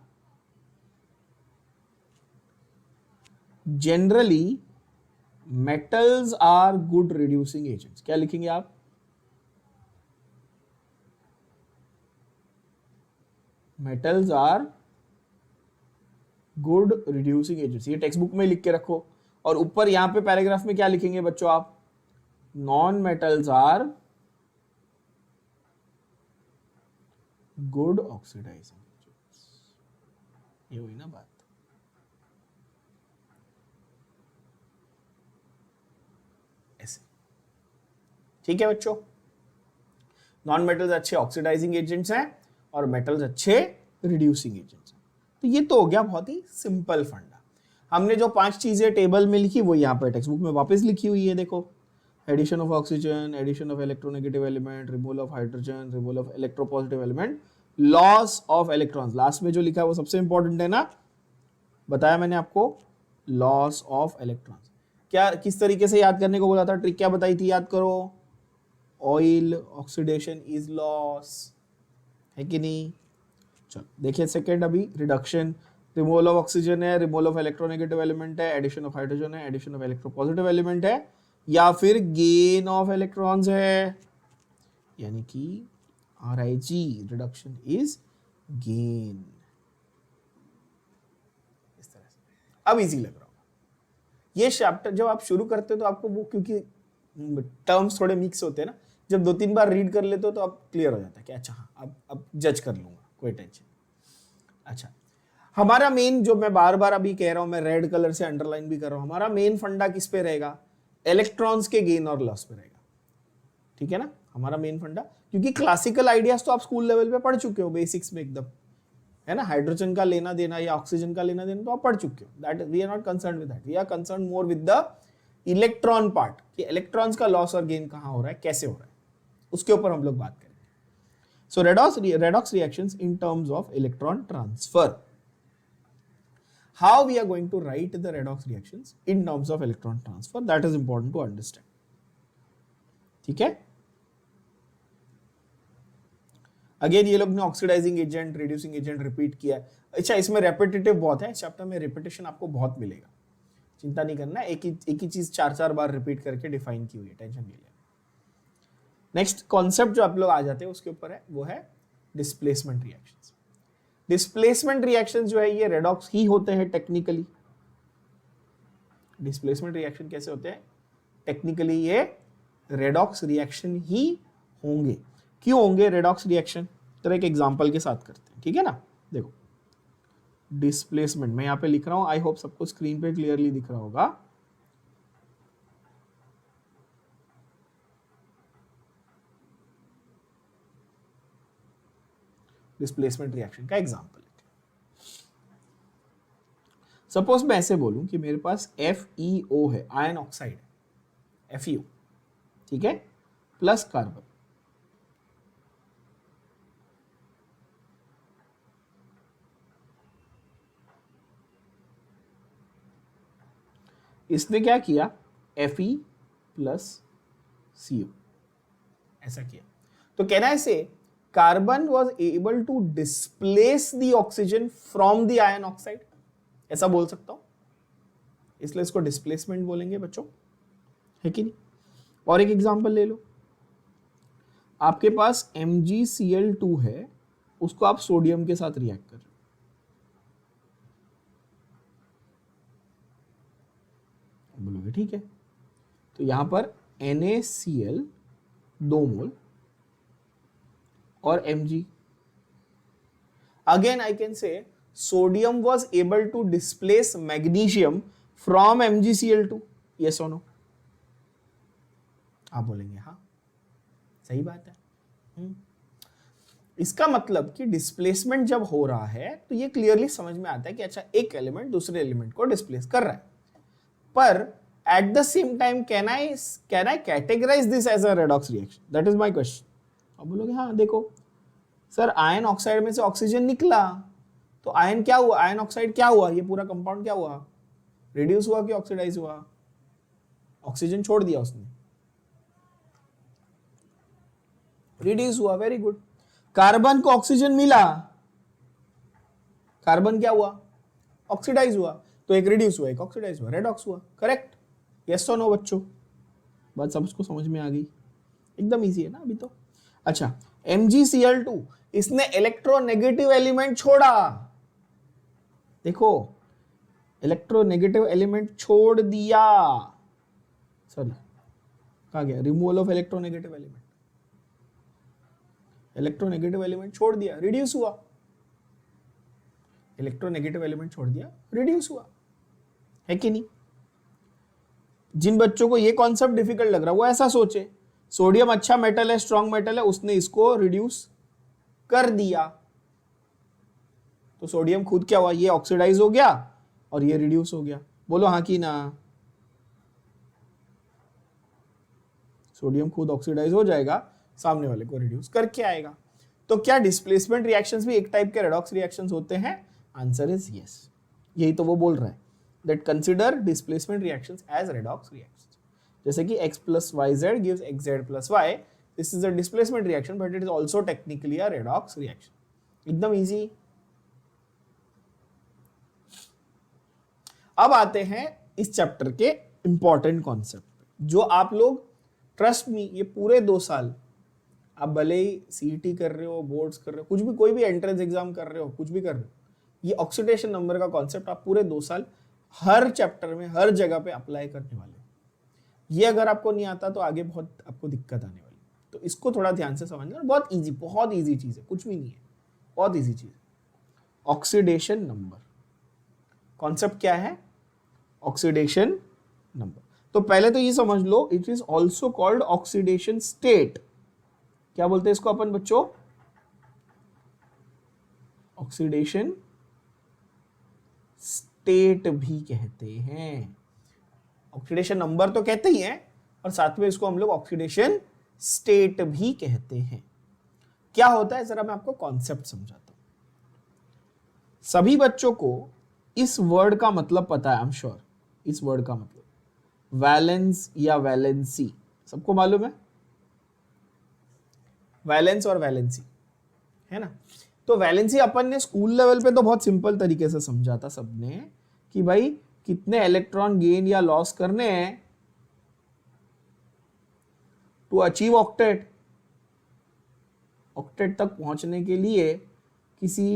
Generally metals are good reducing agents. क्या लिखेंगे आप? Metals are good reducing agents, ये टेक्स्ट बुक में लिख के रखो। और ऊपर यहां पे पैराग्राफ में क्या लिखेंगे बच्चों आप? Non metals are good oxidising agents. ये हुई ना बात। ऐसे, ठीक है बच्चों? नॉन मेटल्स अच्छे ऑक्सीडाइजिंग एजेंट्स हैं और मेटल्स अच्छे रिड्यूसिंग एजेंट्स हैं। तो ये तो हो गया बहुत ही सिंपल फंडा। हमने जो 5 चीजें टेबल में लिखी वो यहाँ पर टेक्स्ट बुक में वापस लिखी हुई है, देखो। Addition of oxygen, addition of electronegative element, removal of hydrogen, removal of electropositive element, loss of electrons. Last में जो लिखा है वो सबसे इंपॉर्टेंट है ना, बताया मैंने आपको, लॉस ऑफ इलेक्ट्रॉन्स। क्या किस तरीके से याद करने को बोला था? ट्रिक क्या बताई थी? याद करो। ऑयल ऑक्सीडेशन इज लॉस, है कि नहीं? चलो देखिए सेकेंड, अभी रिडक्शन, रिमूवल ऑफ ऑक्सीजन है, रिमूवल ऑफ इलेक्ट्रोनेगेटिव एलिमेंट है, एडिशन ऑफ हाइड्रोजन है, एडिशन ऑफ इलेक्ट्रोपॉजिटिव एलिमेंट है, या फिर गेन ऑफ इलेक्ट्रॉन्स है, यानी कि RIG, रिडक्शन इज गेन। इस तरह से अब इजी लग रहा होगा ये चैप्टर। जब आप शुरू करते हो तो आपको वो, क्योंकि टर्म्स थोड़े मिक्स होते हैं ना, जब 2-3 बार रीड कर लेते हो तो आप क्लियर हो जाता है कि अच्छा हाँ अब जज कर लूंगा, कोई टेंशन। अच्छा, हमारा मेन, जो मैं बार बार अभी कह रहा हूं, मैं रेड कलर से अंडरलाइन भी कर रहा हूं, हमारा मेन फंडा किस पे रहेगा? इलेक्ट्रॉन्स के गेन और लॉस पे रहेगा, ठीक है ना, हमारा मेन फंडा। क्योंकि क्लासिकल आइडियाज तो आप स्कूल लेवल पे पढ़ चुके हो, बेसिक्स में एकदम, है ना। हाइड्रोजन का लेना देना या ऑक्सीजन का लेना देना तो आप पढ़ चुके हो, that we are not concern with that, we are concern more with the electron part, कि इलेक्ट्रॉन्स का लॉस और गेन कहां हो रहा है, कैसे हो रहा है, उसके ऊपर हम लोग बात करेंगे। सो redox reactions in terms of electron transfer. How we are going to write the redox reactions in terms of electron transfer, that is important to understand. ठीक है? अगेन ये लोग ने oxidising agent, reducing agent repeat किया है। अच्छा, इसमें repetitive बहुत है, चैप्टर में रिपीटेशन आपको बहुत मिलेगा, चिंता नहीं करना। एक ही चीज 4-4 बार रिपीट करके डिफाइन की हुई है, टेंशन नहीं लेना। नेक्स्ट कॉन्सेप्ट जो आप लोग आ जाते हैं उसके ऊपर है, वो है डिस्प्लेसमेंट रिएक्शंस। डिस्प्लेसमेंट रिएक्शंस जो है ये रेडॉक्स ही होते हैं टेक्निकली। डिस्प्लेसमेंट रिएक्शन कैसे होते हैं? टेक्निकली ये रेडॉक्स रिएक्शन ही होंगे। क्यों होंगे रेडॉक्स रिएक्शन? तो एक एग्जांपल के साथ करते हैं, ठीक है ना। देखो डिस्प्लेसमेंट मैं यहाँ पे लिख रहा हूं, आई होप सबको स्क्रीन पे क्लियरली दिख रहा होगा। डिस्प्लेसमेंट रिएक्शन का एग्जांपल, सपोज मैं ऐसे बोलूं कि मेरे पास FeO है, आयन ऑक्साइड है, FeO, ठीक है, प्लस कार्बन। इसने क्या किया, Fe प्लस CO, ऐसा किया। तो कहना है say carbon was able to displace the oxygen from the iron oxide, ऐसा बोल सकता हूं, इसलिए इसको डिस्प्लेसमेंट बोलेंगे बच्चों, है कि नहीं। और एक एग्जांपल ले लो, आपके पास MgCl2 है, उसको आप सोडियम के साथ रिएक्ट कर रहे हो, बोलोगे ठीक है, तो यहां पर NaCl 2 मोल और Mg, again I can say sodium was able to displace magnesium from MgCl2, yes or no, आप बोलेंगे हाँ सही बात है। इसका मतलब कि डिस्प्लेसमेंट जब हो रहा है तो ये क्लियरली समझ में आता है कि अच्छा एक एलिमेंट दूसरे एलिमेंट को डिस्प्लेस कर रहा है, पर at the same time can I categorise this as a redox reaction, that is my question. आप बोलोगे हाँ देखो सर आयन ऑक्साइड में से ऑक्सीजन निकला, तो आयन क्या हुआ, आयन ऑक्साइड क्या हुआ, ये पूरा कंपाउंड क्या हुआ, रिड्यूस हुआ कि ऑक्सीडाइज हुआ, ऑक्सीजन छोड़ दिया उसने, रिड्यूस हुआ, वेरी गुड। कार्बन को ऑक्सीजन मिला, कार्बन क्या हुआ, ऑक्सीडाइज हुआ, तो एक रिड्यूस हुआ एक ऑक्सीडाइज हुआ, रेडॉक्स हुआ, करेक्ट, यस और नो बच्चों, बात सबको समझ में आ गई, एकदम इजी है ना अभी तो। अच्छा MgCl2, इसने इलेक्ट्रोनेगेटिव एलिमेंट छोड़ा, देखो इलेक्ट्रोनेगेटिव एलिमेंट छोड़ दिया, सॉरी कहा गया, removal of electronegative element, electronegative element छोड़ दिया, रिड्यूस हुआ, इलेक्ट्रोनेगेटिव एलिमेंट छोड़ दिया, रिड्यूस हुआ, है कि नहीं। जिन बच्चों को ये कॉन्सेप्ट डिफिकल्ट लग रहा है वो ऐसा सोचे, सोडियम अच्छा मेटल है, स्ट्रॉन्ग मेटल है, उसने इसको रिड्यूस कर दिया, तो सोडियम खुद क्या हुआ, ये ऑक्सीडाइज हो गया और ये रिड्यूस हो गया, बोलो हाँ कि ना, सोडियम खुद ऑक्सीडाइज हो जाएगा, सामने वाले को रिड्यूस करके आएगा। तो क्या डिस्प्लेसमेंट रिएक्शंस भी एक टाइप के रेडॉक्स रिएक्शंस होते हैं, आंसर इज यस, यही तो वो बोल रहा है, that consider displacement reactions as redox reactions, जैसे कि x plus yz gives xz plus y, this is a displacement reaction but it is also technically a redox reaction, एकदम इजी। अब आते हैं इस चैप्टर के इंपॉर्टेंट कॉन्सेप्ट पे, जो आप लोग ट्रस्ट मी ये पूरे 2 साल आप भले ही CET कर रहे हो, बोर्ड्स कर रहे हो, कुछ भी कोई भी एंट्रेंस एग्जाम कर रहे हो, कुछ भी कर रहे हो, ये ऑक्सीडेशन नंबर का कॉन्सेप्ट आप पूरे 2 साल हर चैप्टर में हर जगह पे अप्लाई करने वाले हो। ये अगर आपको नहीं आता तो आगे बहुत आपको दिक्कत आने वाली, तो इसको थोड़ा ध्यान से समझना, बहुत इजी चीज है, कुछ भी नहीं है, बहुत इजी चीज। ऑक्सीडेशन नंबर कॉन्सेप्ट क्या है, ऑक्सीडेशन नंबर, तो पहले तो ये समझ लो it is also called oxidation state, क्या बोलते हैं इसको अपन बच्चों, ऑक्सीडेशन स्टेट भी कहते हैं, ऑक्सीडेशन नंबर तो कहते ही हैं और साथ में इसको हम लोग ऑक्सीडेशन स्टेट भी कहते हैं। क्या होता है जरा मैं आपको कॉन्सेप्ट समझाता हूं, सभी बच्चों को इस वर्ड का मतलब पता है, आई एम श्योर, इस वर्ड का मतलब वैलेंस या वैलेंसी सबको मालूम है, वैलेंस और वैलेंसी है ना। तो वैलेंसी अपन ने स्कूल लेवल पे तो बहुत सिंपल तरीके से समझा था सबने कि भाई कितने इलेक्ट्रॉन गेन या लॉस करने हैं टू अचीव ऑक्टेट, ऑक्टेट तक पहुंचने के लिए किसी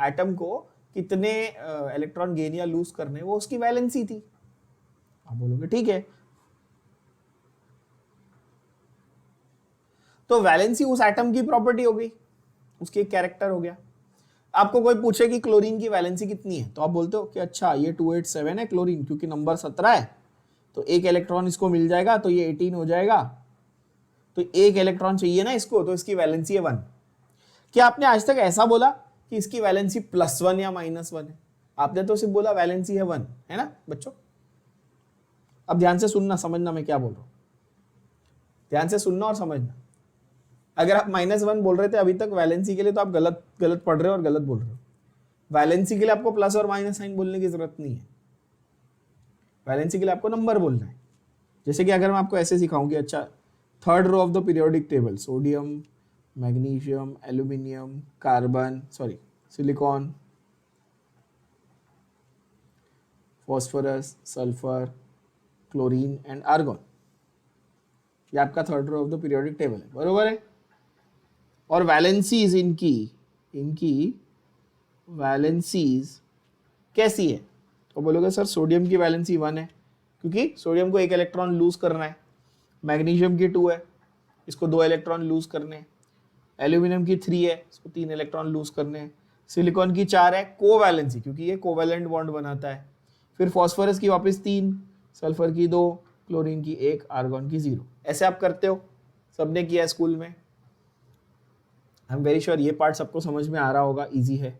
एटम को कितने इलेक्ट्रॉन गेन या लूज करने, वो उसकी वैलेंसी थी। आप बोलोगे ठीक है, तो वैलेंसी उस एटम की प्रॉपर्टी हो गई, उसकी एक कैरेक्टर हो गया। आपको कोई पूछे कि क्लोरीन की वैलेंसी कितनी है तो आप बोलते हो कि अच्छा ये 287 है क्लोरीन, क्योंकि नंबर 17 है तो एक इलेक्ट्रॉन इसको मिल जाएगा तो ये 18 हो जाएगा, तो एक इलेक्ट्रॉन चाहिए ना इसको, तो इसकी वैलेंसी है 1। क्या आपने आज तक ऐसा बोला कि इसकी वैलेंसी +1 या -1 है? आपने तो सिर्फ बोला वैलेंसी है 1, है ना बच्चों? अब ध्यान से सुनना, समझना मैं क्या बोल रहा हूँ, ध्यान से सुनना और समझना। अगर आप -1 बोल रहे थे अभी तक वैलेंसी के लिए, तो आप गलत पढ़ रहे हो और गलत बोल रहे हो। वैलेंसी के लिए आपको प्लस और माइनस साइन बोलने की जरूरत नहीं है। वैलेंसी के लिए आपको नंबर बोलना है। जैसे कि अगर मैं आपको ऐसे सिखाऊं कि अच्छा, third row of the periodic table, sodium, magnesium, aluminium, carbon, sorry silicon, phosphorus, sulphur, chlorine and argon, ये आपका third row of the periodic table है, बरोबर है? और वैलेंसीज इनकी वैलेंसीज कैसी है? तो बोलोगे सर सोडियम की वैलेंसी 1 है, क्योंकि सोडियम को 1 इलेक्ट्रॉन लूज करना है। मैग्नीशियम की 2 है, इसको 2 इलेक्ट्रॉन लूज करने हैं। एल्यूमिनियम की 3 है, इसको 3 इलेक्ट्रॉन लूज करने हैं। सिलिकॉन की 4 है, कोवैलेंसी, क्योंकि ये कोवैलेंट बॉन्ड बनाता है। फिर फॉस्फोरस की वापस 3, सल्फर की 2, क्लोरीन की 1, आर्गन की 0। ऐसे आप करते हो, सबने किया है स्कूल में। आई एम वेरी श्योर ये पार्ट सबको समझ में आ रहा होगा, इजी है।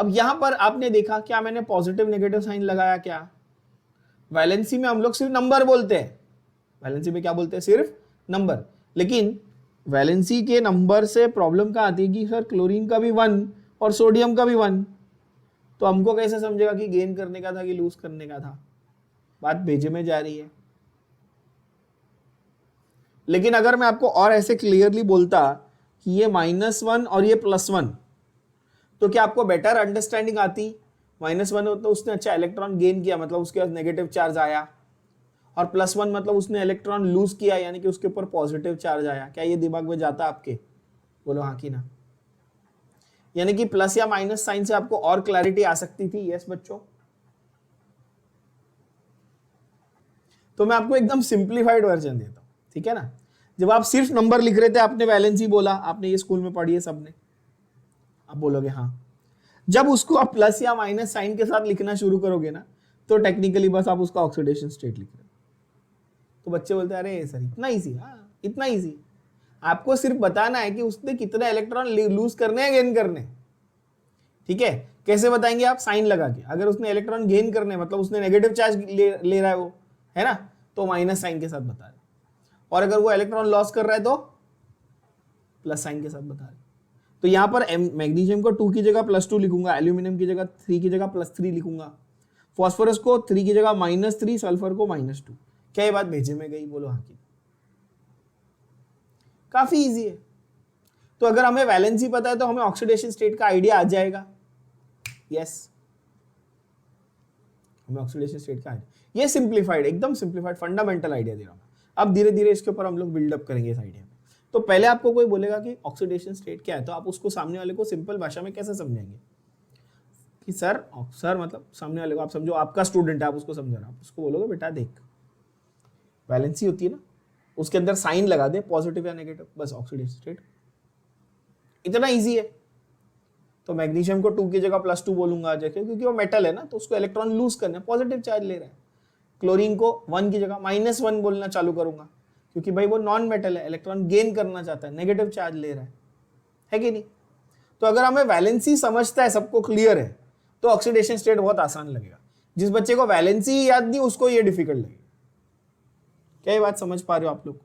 अब यहां पर आपने देखा क्या मैंने पॉजिटिव नेगेटिव साइन लगाया? क्या वैलेंसी में हम लोग सिर्फ नंबर बोलते हैं, वैलेंसी में क्या बोलते हैं? सिर्फ नंबर। लेकिन वैलेंसी के नंबर से प्रॉब्लम क्या आती है कि सर क्लोरीन का भी 1 और सोडियम का भी 1, तो हमको कैसे समझेगा कि गेन करने का था कि लूज करने का था? बात भेजे में जा रही है। लेकिन अगर मैं आपको और ऐसे क्लियरली बोलता कि ये -1 और ये +1, तो क्या आपको बेटर अंडरस्टैंडिंग आती? -1 हो तो उसने अच्छा इलेक्ट्रॉन गेन किया, मतलब उसके पास नेगेटिव चार्ज आया, और +1 मतलब उसने इलेक्ट्रॉन लूज किया, यानी कि उसके ऊपर पॉजिटिव चार्ज आया। क्या ये दिमाग में जाता आपके? बोलो हाँ कि ना। यानी कि प्लस या माइनस साइन से आपको और क्लैरिटी आ सकती थी। यस बच्चों, तो मैं आपको एकदम सिंप्लीफाइड वर्जन देता हूं, ठीक है ना? जब आप सिर्फ नंबर लिख रहे थे, आपने वैलेंसी बोला, आपने ये स्कूल में पढ़ी है सबने, आप बोलोगे हाँ। जब उसको आप प्लस या माइनस साइन के साथ लिखना शुरू करोगे ना, तो टेक्निकली बस आप उसका ऑक्सीडेशन स्टेट लिख रहे हो। तो बच्चे बोलते हैं अरे सर इतना ईजी? हाँ इतना ईजी। आपको सिर्फ बताना है कि उसने कितने इलेक्ट्रॉन लूज करने हैं, गेन करने। ठीक है, कैसे बताएंगे आप? साइन लगा के। अगर उसने इलेक्ट्रॉन गेन करने मतलब उसने नेगेटिव चार्ज ले रहा है वो, है ना, तो माइनस साइन के साथ बता रहे। और अगर वो इलेक्ट्रॉन लॉस कर रहा है तो प्लस साइन के साथ बता रहे। तो यहां पर मैग्नीशियम को 2 की जगह +2 लिखूंगा, एल्यूमिनियम की जगह 3 की जगह +3 लिखूंगा, फॉस्फोरस को 3 की जगह -3, सल्फर को -2। क्या ये बात भेजे में गई? बोलो हाँ की। काफी इजी है। तो अगर हमें वैलेंसी पता है तो हमें ऑक्सीडेशन स्टेट का आइडिया आ जाएगा। यस, हमें ऑक्सीडेशन स्टेट का आइडिया, ये सिंप्लीफाइड, एकदम सिंप्लीफाइड फंडामेंटल आइडिया दे रहा हूं। अब धीरे धीरे इसके ऊपर हम लोग बिल्डअप करेंगे इस आइडिया में। तो पहले आपको कोई बोलेगा कि ऑक्सीडेशन स्टेट क्या है, तो आप उसको सामने वाले को सिंपल भाषा में कैसे समझाएंगे कि सर मतलब सामने वाले को आप समझो, आपका स्टूडेंट है, आप उसको समझा रहे हो, आप उसको बोलोगे बेटा देख वैलेंसी होती है ना, उसके अंदर साइन लगा दे, पॉजिटिव या नेगेटिव, बस ऑक्सीडेशन स्टेट। इतना ईजी है। तो मैग्नीशियम को 2 की जगह +2 बोलूंगा, जैसे क्योंकि वो मेटल है ना, तो उसको इलेक्ट्रॉन लूज करना है, पॉजिटिव चार्ज ले रहा है। क्लोरीन को 1 की जगह -1 बोलना चालू करूंगा, क्योंकि भाई वो नॉन मेटल है, इलेक्ट्रॉन गेन करना चाहता है, नेगेटिव चार्ज ले रहा है कि नहीं? तो अगर हमें वैलेंसी समझता है, सबको क्लियर है, तो ऑक्सीडेशन स्टेट बहुत आसान लगेगा। जिस बच्चे को वैलेंसी याद नहीं, उसको ये डिफिकल्ट लगेगा। क्या ये बात समझ पा रहे हो आप लोग?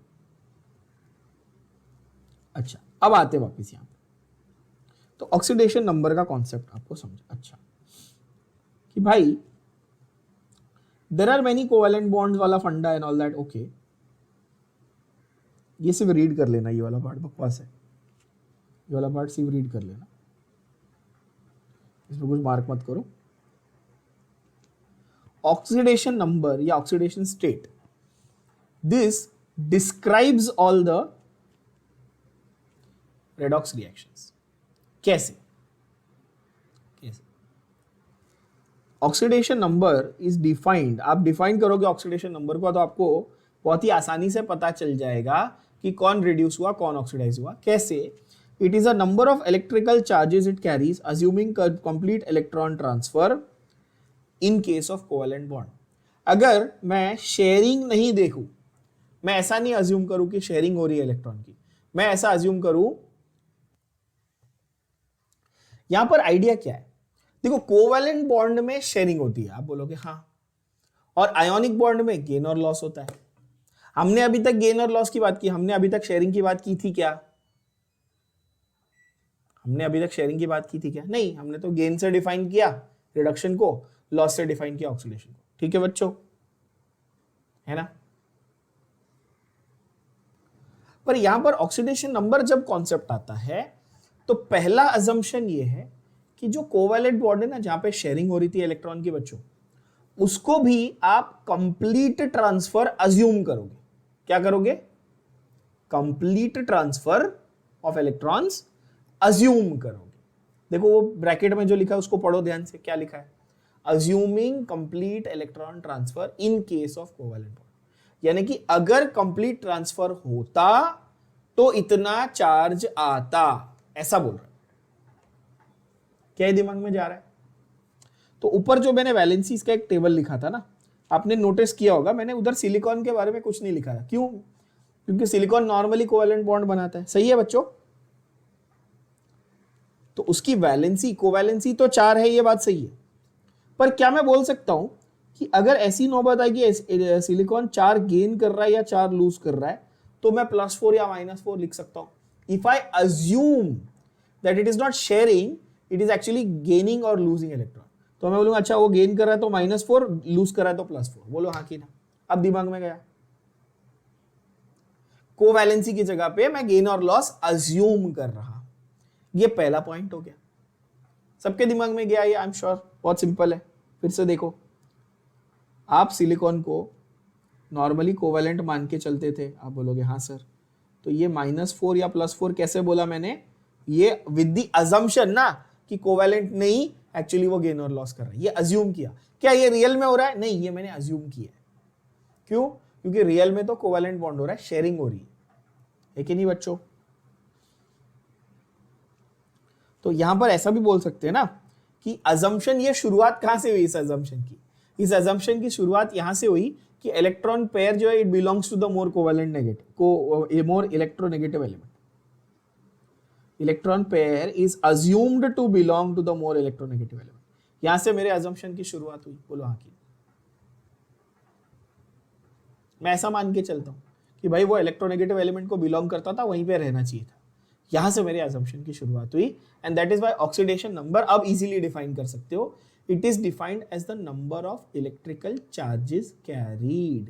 अच्छा, अब आते वापस यहां। तो ऑक्सीडेशन नंबर का कॉन्सेप्ट आपको समझ अच्छा कि भाई there are many covalent bonds वाला फंडा एंड ऑल दैट। ओके, ये सिर्फ रीड कर लेना, ये वाला पार्ट बकवास है, ये वाला पार्ट सिर्फ रीड कर लेना, इसमें कुछ मार्क मत करो। ऑक्सीडेशन नंबर या oxidation state, this describes all the redox reactions. कैसे? ऑक्सीडेशन नंबर इज डिफाइंड, आप डिफाइन करोगे ऑक्सीडेशन नंबर को तो आपको बहुत ही आसानी से पता चल जाएगा कि कौन रिड्यूस हुआ, कौन ऑक्सीडाइज हुआ। कैसे? It is a number of electrical charges it carries assuming complete electron transfer in case of covalent bond. अगर मैं शेयरिंग नहीं देखूं, मैं ऐसा नहीं अज्यूम करूं कि शेयरिंग हो रही है इलेक्ट्रॉन की, मैं ऐसा अज्यूम करूं, यहां पर आइडिया क्या है? देखो कोवैलेंट बॉन्ड में शेयरिंग होती है, आप बोलोगे हाँ, और आयोनिक बॉन्ड में गेन और लॉस होता है। हमने अभी तक गेन और लॉस की बात की, हमने अभी तक शेयरिंग की बात की थी क्या? हमने अभी तक शेयरिंग की बात की थी क्या? नहीं, हमने तो गेन से डिफाइन किया रिडक्शन को, लॉस से डिफाइन किया ऑक्सीडेशन को। ठीक है बच्चों, है ना? पर यहां पर ऑक्सीडेशन नंबर जब कॉन्सेप्ट आता है तो पहला अजम्पशन ये है कि जो कोवैलेंट बॉन्ड है ना, जहां पे शेयरिंग हो रही थी इलेक्ट्रॉन की बच्चों, उसको भी आप कंप्लीट ट्रांसफर अज्यूम करोगे। क्या करोगे? Complete transfer of electrons assume करोगे। देखो वो ब्रैकेट में जो लिखा है उसको पढ़ो ध्यान से, क्या लिखा है? Assuming complete electron transfer in case of covalent bond, यानी कि अगर कंप्लीट ट्रांसफर होता तो इतना चार्ज आता, ऐसा बोल रहा है। क्या दिमाग में जा रहा है? तो ऊपर जो मैंने वैलेंसीज का एक टेबल लिखा था ना, आपने नोटिस किया होगा, मैंने उधर सिलिकॉन के बारे में कुछ नहीं लिखा था। क्यों? क्योंकि सिलिकॉन नॉर्मली कोवैलेंट बॉन्ड बनाता है। सही है बच्चों? तो उसकी वैलेंसी, कोवैलेंसी तो 4 है, ये बात सही है। पर क्या मैं बोल सकता हूं कि अगर ऐसी नौबत आई कि सिलिकॉन 4 गेन कर रहा है या 4 लूज कर रहा है, तो मैं +4 या -4 लिख सकता हूं। If I assume that it is not sharing, it is actually gaining और लूजिंग इलेक्ट्रॉन, तो मैं बोलूंगा अच्छा वो गेन कर रहा है तो -4, लूज कर रहा है तो +4। बोलो हाँ कि ना? अब दिमाग में गया। कोवैलेंसी की जगह पे मैं गेन और लॉस अज्यूम कर रहा। ये पहला पॉइंट हो गया। सबके दिमाग में गया ये? आई एम श्योर बहुत सिंपल है। फिर से देखो, आप सिलिकॉन को नॉर्मली कोवैलेंट मान के चलते थे, आप बोलोगे हाँ सर, तो ये -4 या +4 कैसे बोला मैंने? ये विद द अजम्पशन ना कि कोवैलेंट नहीं, एक्चुअली वो गेन और लॉस कर रहा है, ये अज्यूम किया। क्या ये रियल में हो रहा है? नहीं, ये मैंने अज्यूम किया है। क्यों? क्योंकि रियल में तो कोवैलेंट बॉन्ड हो रहा है, शेयरिंग हो रही है कि नहीं बच्चों? तो यहां पर ऐसा भी बोल सकते हैं ना कि अजम्पशन, ये शुरुआत कहां से हुई इस अजम्पशन की? इस अजम्पशन की शुरुआत यहां से हुई कि इलेक्ट्रॉन पेयर जो है it belongs to the more covalent negative को more electronegative element. Electron pair is assumed to belong to the more electronegative element. यहां से मेरे अजम्पशन की शुरुआत हुई। बोलो हाँ की? मैं ऐसा मान के चलता हूं कि भाई वो इलेक्ट्रोनेगेटिव एलिमेंट को बिलोंग करता था, वहीं पे रहना चाहिए था। यहां से मेरे अजम्पशन की शुरुआत हुई, and that is why oxidation number अब इजीली डिफाइन कर सकते हो। It is defined as the number of electrical charges carried.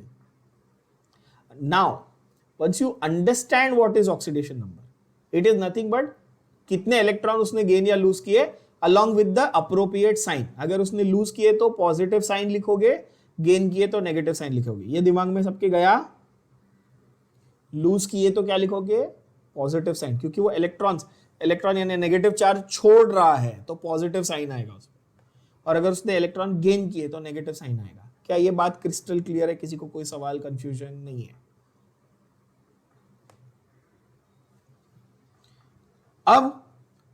Now once you understand what is oxidation number, it is nothing but कितने electron उसने gain या lose किए along with the appropriate sign. अगर उसने loose किए तो positive sign लिखोगे, gain किए तो नेगेटिव साइन लिखोगे। ये दिमाग में सबके गया? लूज किए तो क्या लिखोगे? पॉजिटिव साइन, क्योंकि वो इलेक्ट्रॉन यानी नेगेटिव चार्ज छोड़ रहा है तो पॉजिटिव साइन आएगा उसमें, और अगर उसने इलेक्ट्रॉन गेन किए तो नेगेटिव साइन आएगा। क्या ये बात क्रिस्टल क्लियर है? किसी को कोई सवाल, कंफ्यूजन नहीं है? अब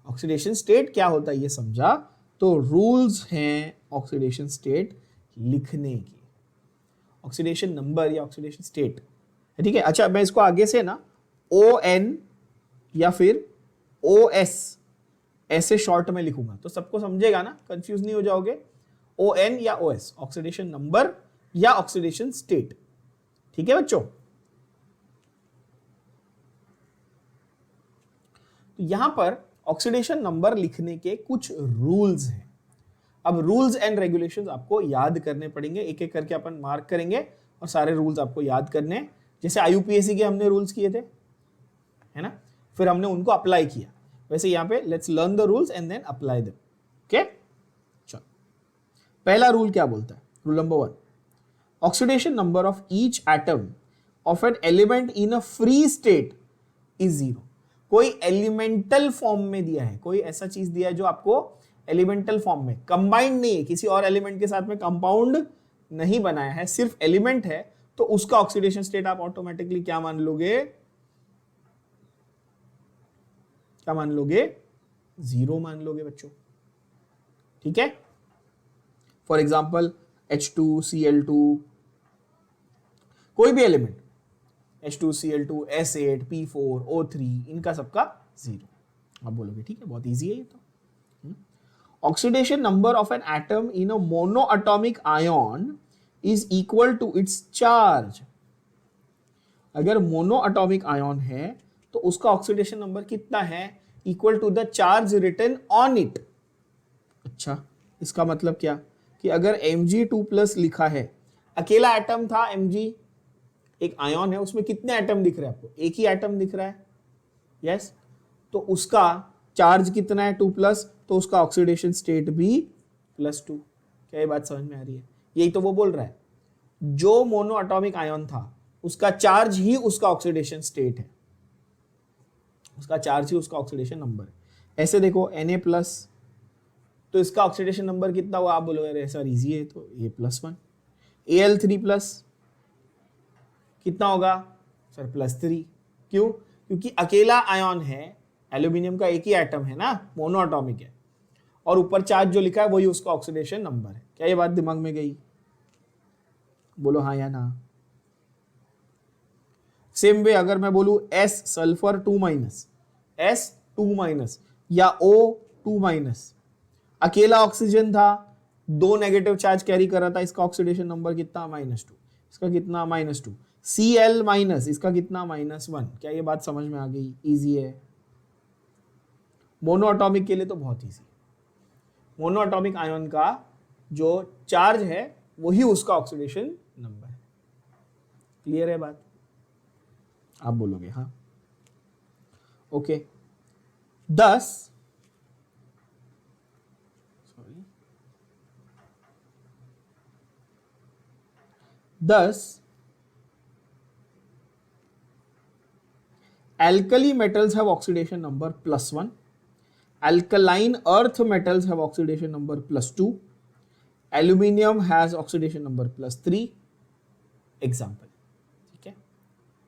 ऑक्सीडेशन स्टेट क्या होता है ये समझा, तो रूल्स हैं ऑक्सीडेशन स्टेट लिखने की। ऑक्सीडेशन नंबर या ऑक्सीडेशन स्टेट, ठीक है? अच्छा, मैं इसको आगे से ना ON या फिर OS ऐसे शॉर्ट में लिखूंगा तो सबको समझेगा ना, कंफ्यूज नहीं हो जाओगे। ON या OS, ऑक्सीडेशन नंबर या ऑक्सीडेशन स्टेट। ठीक है बच्चों? तो यहां पर ऑक्सीडेशन नंबर लिखने के कुछ रूल्स हैं। अब रूल्स एंड रेगुलेशंस आपको याद करने पड़ेंगे, एक एक करके अपन मार्क करेंगे और सारे रूल्स आपको याद करने। जैसे IUPAC के हमने रूल्स किए थे, है ना, फिर हमने उनको अप्लाई किया, वैसे यहां पे let's learn the rules and then apply them. Okay, चलो पहला रूल क्या बोलता है? Rule number 1, oxidation number of each atom of an element in a free state is 0। कोई एलिमेंटल फॉर्म में दिया है, कोई ऐसा चीज दिया है जो आपको एलिमेंटल फॉर्म में, कंबाइंड नहीं है, किसी और एलिमेंट के साथ में कंपाउंड नहीं बनाया है, सिर्फ एलिमेंट है, तो उसका ऑक्सीडेशन स्टेट आप ऑटोमेटिकली क्या मान लोगे? क्या मान लोगे? 0 मान लोगे बच्चों। ठीक है? फॉर एग्जाम्पल H2Cl2, कोई भी element H2Cl2, S8, P4, O3, इनका सबका 0 आप बोलोगे। ठीक है, बहुत इजी है ये तो। Oxidation number of an atom in a monoatomic ion is equal to its charge. अगर मोनोएटॉमिक आयन है तो उसका ऑक्सीडेशन नंबर कितना है? Equal to the charge written on it. अच्छा, इसका मतलब क्या कि अगर Mg2+ लिखा है, अकेला एटम था Mg, एक आयन है, उसमें कितने एटम दिख रहे हैं आपको? एक ही एटम दिख रहा है, यस। तो उसका चार्ज कितना है? 2+, तो उसका ऑक्सीडेशन स्टेट भी +2। क्या ये बात समझ में आ रही है? यही तो वो बोल रहा है, जो मोनोएटॉमिक आयन था उसका चार्ज ही उसका ऑक्सीडेशन स्टेट है, उसका चार्ज ही उसका ऑक्सीडेशन नंबर है। ऐसे देखो Na+, तो इसका ऑक्सीडेशन नंबर कितना हुआ? आप बोलोगे सर इजी है, तो A+1। Al3+ कितना होगा सर? +3। क्यों? क्योंकि अकेला आयन है, एल्यूमिनियम का एक ही एटम है ना, मोनोएटॉमिक है, और ऊपर चार्ज जो लिखा है वही उसका ऑक्सीडेशन नंबर है। क्या ये बात दिमाग में गई? बोलो हाँ या ना। सेम वे अगर मैं बोलूं S सल्फर 2-, S2- या O2-, अकेला ऑक्सीजन था, 2 नेगेटिव चार्ज कैरी कर रहा था, इसका ऑक्सीडेशन नंबर कितना? -2। इसका कितना? -2। Cl-, इसका कितना? -1। क्या ये बात समझ में आ गई? इजी है। मोनोएटॉमिक के लिए तो बहुत इजी। मोनोएटॉमिक आयन का जो चार्ज है वही उसका ऑक्सीडेशन नंबर है। क्लियर है बात? आप बोलोगे हाँ, okay. 10 alkali metals have oxidation number +1, alkaline earth metals have oxidation number +2, aluminium has oxidation number +3। Example, ठीक है?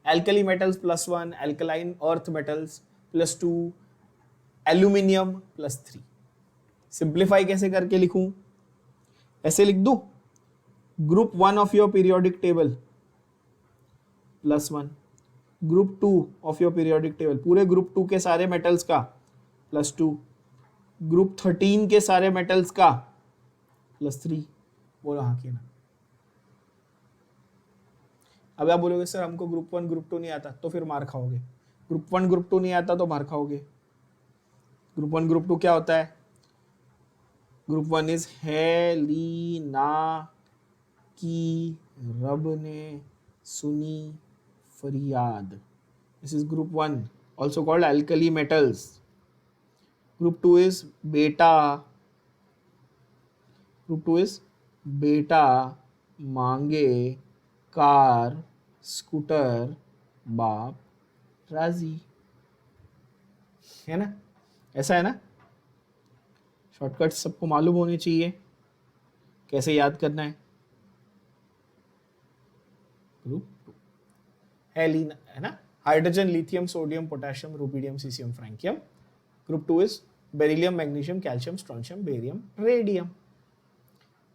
alkali metals +1, alkaline earth metals +2, aluminium +3। Simplify कैसे करके लिखूं? ऐसे लिख दूं, group 1 of your periodic table +1, group 2 of your periodic table, पूरे group 2 के सारे मेटल्स का +2, ग्रुप 13 के सारे मेटल्स का +3। बोलो हाँ कि ना। अब आप बोलोगे सर हमको ग्रुप 1 ग्रुप 2 नहीं आता, तो फिर मार खाओगे। ग्रुप 1 ग्रुप 2 नहीं आता तो मार खाओगे। ग्रुप 1 ग्रुप 2 क्या होता है? ग्रुप 1 इज हेलिना की रब ने सुनी फरियाद। This is group 1, also called alkali metals. Group 2 is beta. Group 2 is beta मांगे कार स्कूटर बाप राजी, है ना? ऐसा है ना? शॉर्टकट सबको मालूम होने चाहिए, कैसे याद करना है। ग्रुप 2 हेलिना, है ना? Hydrogen, lithium, sodium, potassium, rubidium, caesium, francium. Group 2 is beryllium, magnesium, calcium, strontium, barium, radium.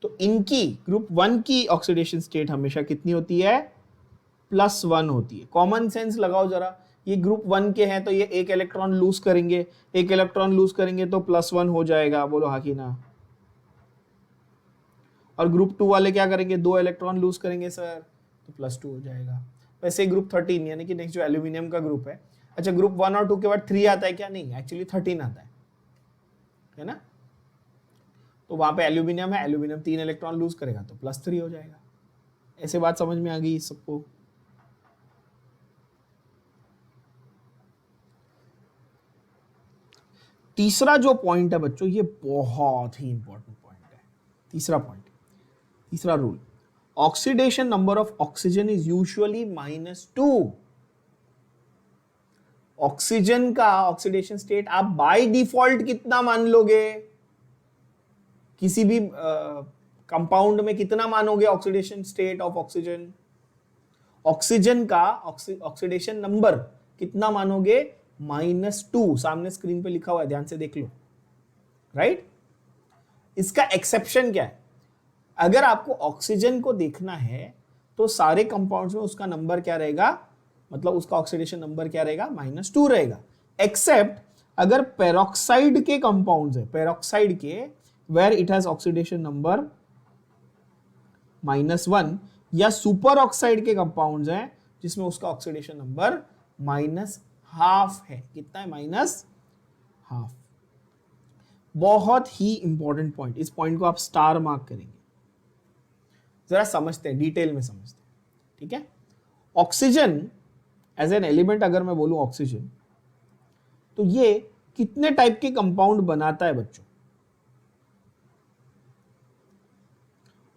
तो इनकी ग्रुप 1 की ऑक्सीडेशन स्टेट हमेशा कितनी होती है? +1 होती है। कॉमन सेंस लगाओ जरा, ये ग्रुप 1 के हैं तो ये एक इलेक्ट्रॉन लूज करेंगे, एक इलेक्ट्रॉन लूज करेंगे तो +1 हो जाएगा। बोलो हाँ कि ना। और ग्रुप 2 वाले क्या करेंगे? 2 इलेक्ट्रॉन लूज करेंगे सर, तो +2 हो जाएगा। वैसे ग्रुप 13 यानी कि नेक्स्ट जो एल्यूमिनियम का ग्रुप है, अच्छा ग्रुप 1 और 2 के बाद 3 आता है क्या? नहीं, एक्चुअली 13 आता है ना? तो वहां पे एल्यूमिनियम है, एल्यूमिनियम 3 इलेक्ट्रॉन लूज करेगा तो +3 हो जाएगा। ऐसे बात समझ में आ गई सबको? तीसरा जो पॉइंट है बच्चों, ये बहुत ही इंपॉर्टेंट पॉइंट है। तीसरा पॉइंट, तीसरा rule, oxidation number of oxygen is usually -2। Oxygen का ऑक्सीडेशन स्टेट आप बाय डिफॉल्ट कितना मान लोगे? किसी भी कंपाउंड में कितना मानोगे oxidation state of oxygen? Oxygen का ऑक्सीडेशन नंबर कितना मानोगे? -2। सामने स्क्रीन पे लिखा हुआ है, ध्यान से देख लो, राइट? इसका एक्सेप्शन क्या है? अगर आपको ऑक्सीजन को देखना है तो सारे कंपाउंड्स में उसका नंबर क्या रहेगा? मतलब उसका ऑक्सीडेशन नंबर क्या रहेगा? -2 रहेगा। एक्सेप्ट अगर पेरोक्साइड के कंपाउंड्स है, पेरोक्साइड के where it has oxidation number -1, या सुपर ऑक्साइड के कंपाउंड्स हैं जिसमें उसका ऑक्सीडेशन नंबर -12 है। कितना है? -12। बहुत ही इंपॉर्टेंट पॉइंट, इस पॉइंट को आप स्टार मार्क करेंगे। जरा समझते हैं, डिटेल में समझते हैं, ठीक है। ऑक्सीजन एज एन एलिमेंट, अगर मैं बोलूं ऑक्सीजन, तो ये कितने टाइप के कंपाउंड बनाता है बच्चों?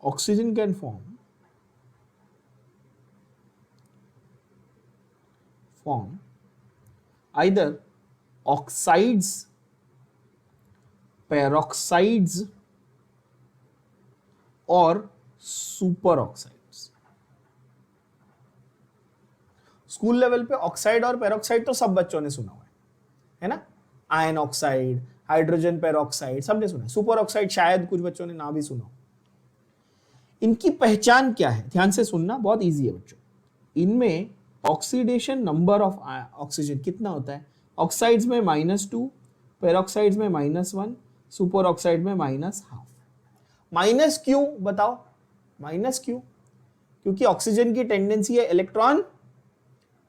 Oxygen can form either oxides, peroxides और सुपर ऑक्साइड्स। स्कूल लेवल पे ऑक्साइड और पेरोक्साइड तो सब बच्चों ने सुना हुआ है ना? आयन ऑक्साइड, हाइड्रोजन पेरोक्साइड, सबने सुना है। सुपर ऑक्साइड शायद कुछ बच्चों ने ना भी सुना हो। इनकी पहचान क्या है? ध्यान से सुनना, बहुत इजी है बच्चों। इनमें ऑक्सीडेशन नंबर ऑफ ऑक्सीजन कितना होता है? ऑक्साइड्स में -2, पेरोक्साइड्स में -1, सुपर ऑक्साइड में -12। माइनस क्यों बताओ? माइनस क्यों? क्योंकि ऑक्सीजन की टेंडेंसी है इलेक्ट्रॉन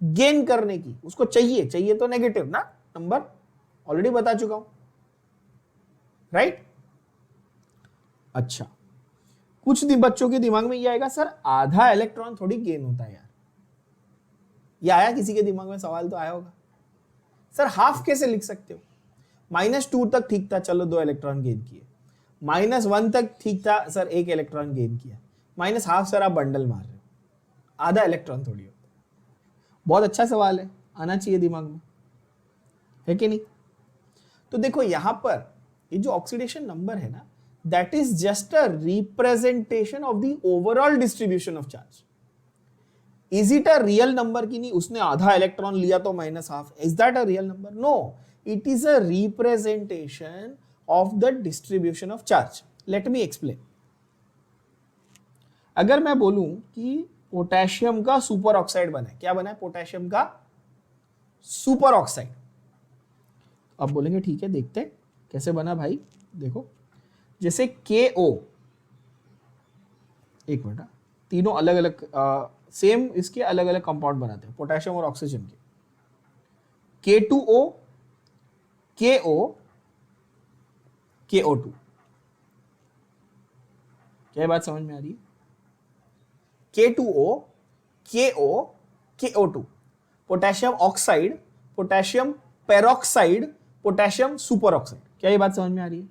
गेन करने की, उसको चाहिए तो नेगेटिव ना नंबर, ऑलरेडी बता चुका हूं, राइट? अच्छा, कुछ बच्चों के दिमाग में ये आएगा, सर आधा इलेक्ट्रॉन थोड़ी गेन होता है यार। ये आया किसी के दिमाग में? सवाल तो आया होगा, सर हाफ कैसे लिख सकते हो? -2 तक ठीक था, चलो 2 इलेक्ट्रॉन गेन किए। -1 तक ठीक था, सर 1 इलेक्ट्रॉन गेन किया। -12 सर आप बंडल मार रहे हो, आधा इलेक्ट्रॉन थोड़ी होता। बहुत अच्छा सवाल है, आना चाहिए दिमाग में, है कि नहीं? तो देखो यहां पर ये जो ऑक्सीडेशन नंबर है ना, that is just a representation of the overall distribution of charge. Is it a real number की नहीं? उसने आधा इलेक्ट्रॉन लिया तो -12, is that a real number? No, it is a representation of the distribution of charge. Let me explain. अगर मैं बोलूं कि पोटेशियम का सुपर ऑक्साइड बना है, क्या बना है? पोटेशियम का सुपर ऑक्साइड। अब बोलेंगे ठीक है, देखते हैं कैसे बना भाई। देखो, जैसे KO, एक मिनट, तीनों अलग अलग सेम इसके अलग अलग कंपाउंड बनाते हैं, पोटेशियम और ऑक्सीजन के। K2O, KO, KO2। क्या बात समझ में आ रही है? K2O, KO, KO2, potassium oxide, potassium peroxide, potassium super oxide. क्या ये बात समझ में आ रही है?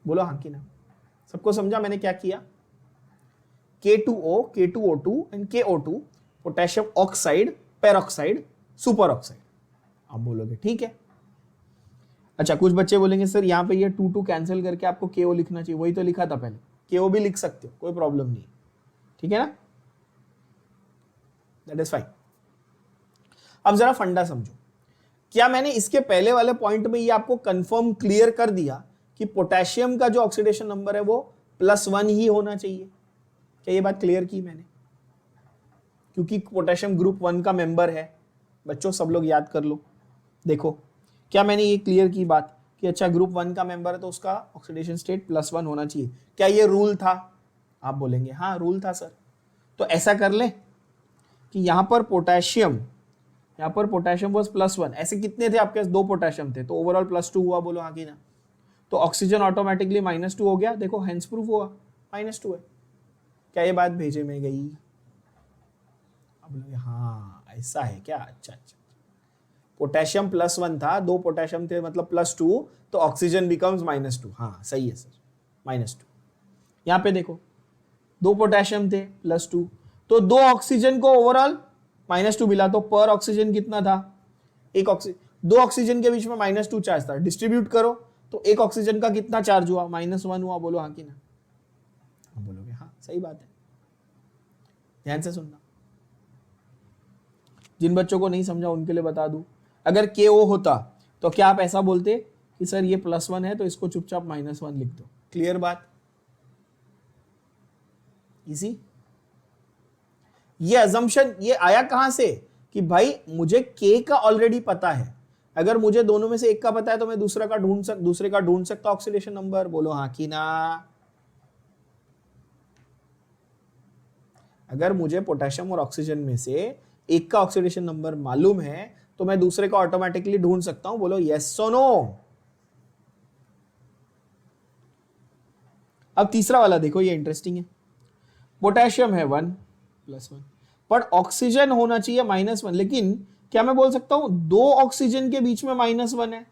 बोलो हाँ कि ना। सबको समझा मैंने क्या किया? K2O, K2O2 and KO2, potassium oxide, peroxide, super oxide. आप बोलोगे ठीक है। अच्छा, कुछ बच्चे बोलेंगे सर यहाँ पे ये 2 कैंसिल करके आपको KO लिखना चाहिए, वही तो लिखा था पहले। KO भी लिख सकते हो, कोई प्रॉब्लम नहीं, ठीक है ना? That is fine. अब जरा फंडा समझो। क्या मैंने इसके पहले वाले पॉइंट में ये आपको कंफर्म क्लियर कर दिया कि पोटेशियम का जो ऑक्सीडेशन नंबर है वो +1 ही होना चाहिए? क्या ये बात क्लियर की मैंने? क्योंकि पोटेशियम ग्रुप 1 का मेंबर है। बच्चों सब लोग याद कर लो। देखो, क्या मैंने ये क्लियर की बात कि अच्छा ग्रुप 1 का मेंबर है तो उसका ऑक्सीडेशन स्टेट +1 होना चाहिए? क्या ये रूल था? आप बोलेंगे हाँ रूल था सर। तो ऐसा कर ले कि यहां पर पोटेशियम वॉज +1। ऐसे कितने थे आपके पास? 2 पोटेशियम थे, तो ओवरऑल +2 हुआ। बोलो हाँ कि ना? तो ऑक्सीजन ऑटोमेटिकली -2 हो गया। देखो हेंस प्रूफ हुआ, -2 है। क्या ये बात भेजे में गई? अब बोलोगे हाँ ऐसा है क्या? अच्छा, पोटेशियम +1 था, 2 पोटेशियम थे मतलब +2, तो ऑक्सीजन बिकम्स -2। हाँ सही है सर, -2। यहां पे देखो 2 पोटेशियम थे +2, तो 2 ऑक्सीजन को ओवरऑल -2 मिला, तो पर ऑक्सीजन कितना था? 2 ऑक्सीजन के बीच में -2 चार्ज था। डिस्ट्रीब्यूट करो तो 1 ऑक्सीजन का कितना चार्ज हुआ? -1 हुआ। बोलो हाँ कि ना? आप बोलोगे हाँ सही बात है। ध्यान से सुनना, जिन बच्चों को नहीं समझा उनके लिए बता दूं। अगर KO होता तो क्या आप ऐसा बोलते कि सर ये +1 है तो इसको चुपचाप -1 लिख दो? क्लियर बात? इजी। ये अजम्पशन ये आया कहां से कि भाई मुझे K का ऑलरेडी पता है, अगर मुझे दोनों में से एक का पता है तो मैं दूसरे का ढूंढ सकता ऑक्सीडेशन नंबर, बोलो हाँ कि ना। अगर मुझे पोटेशियम और ऑक्सीजन में से एक का ऑक्सीडेशन नंबर मालूम है तो मैं दूसरे का ऑटोमेटिकली ढूंढ सकता हूं, बोलो यस और नो। अब तीसरा वाला देखो, ये इंटरेस्टिंग है। पोटेशियम है 1+1, पर ऑक्सीजन होना चाहिए -1, लेकिन क्या मैं बोल सकता हूं दो ऑक्सीजन के बीच में -1 है,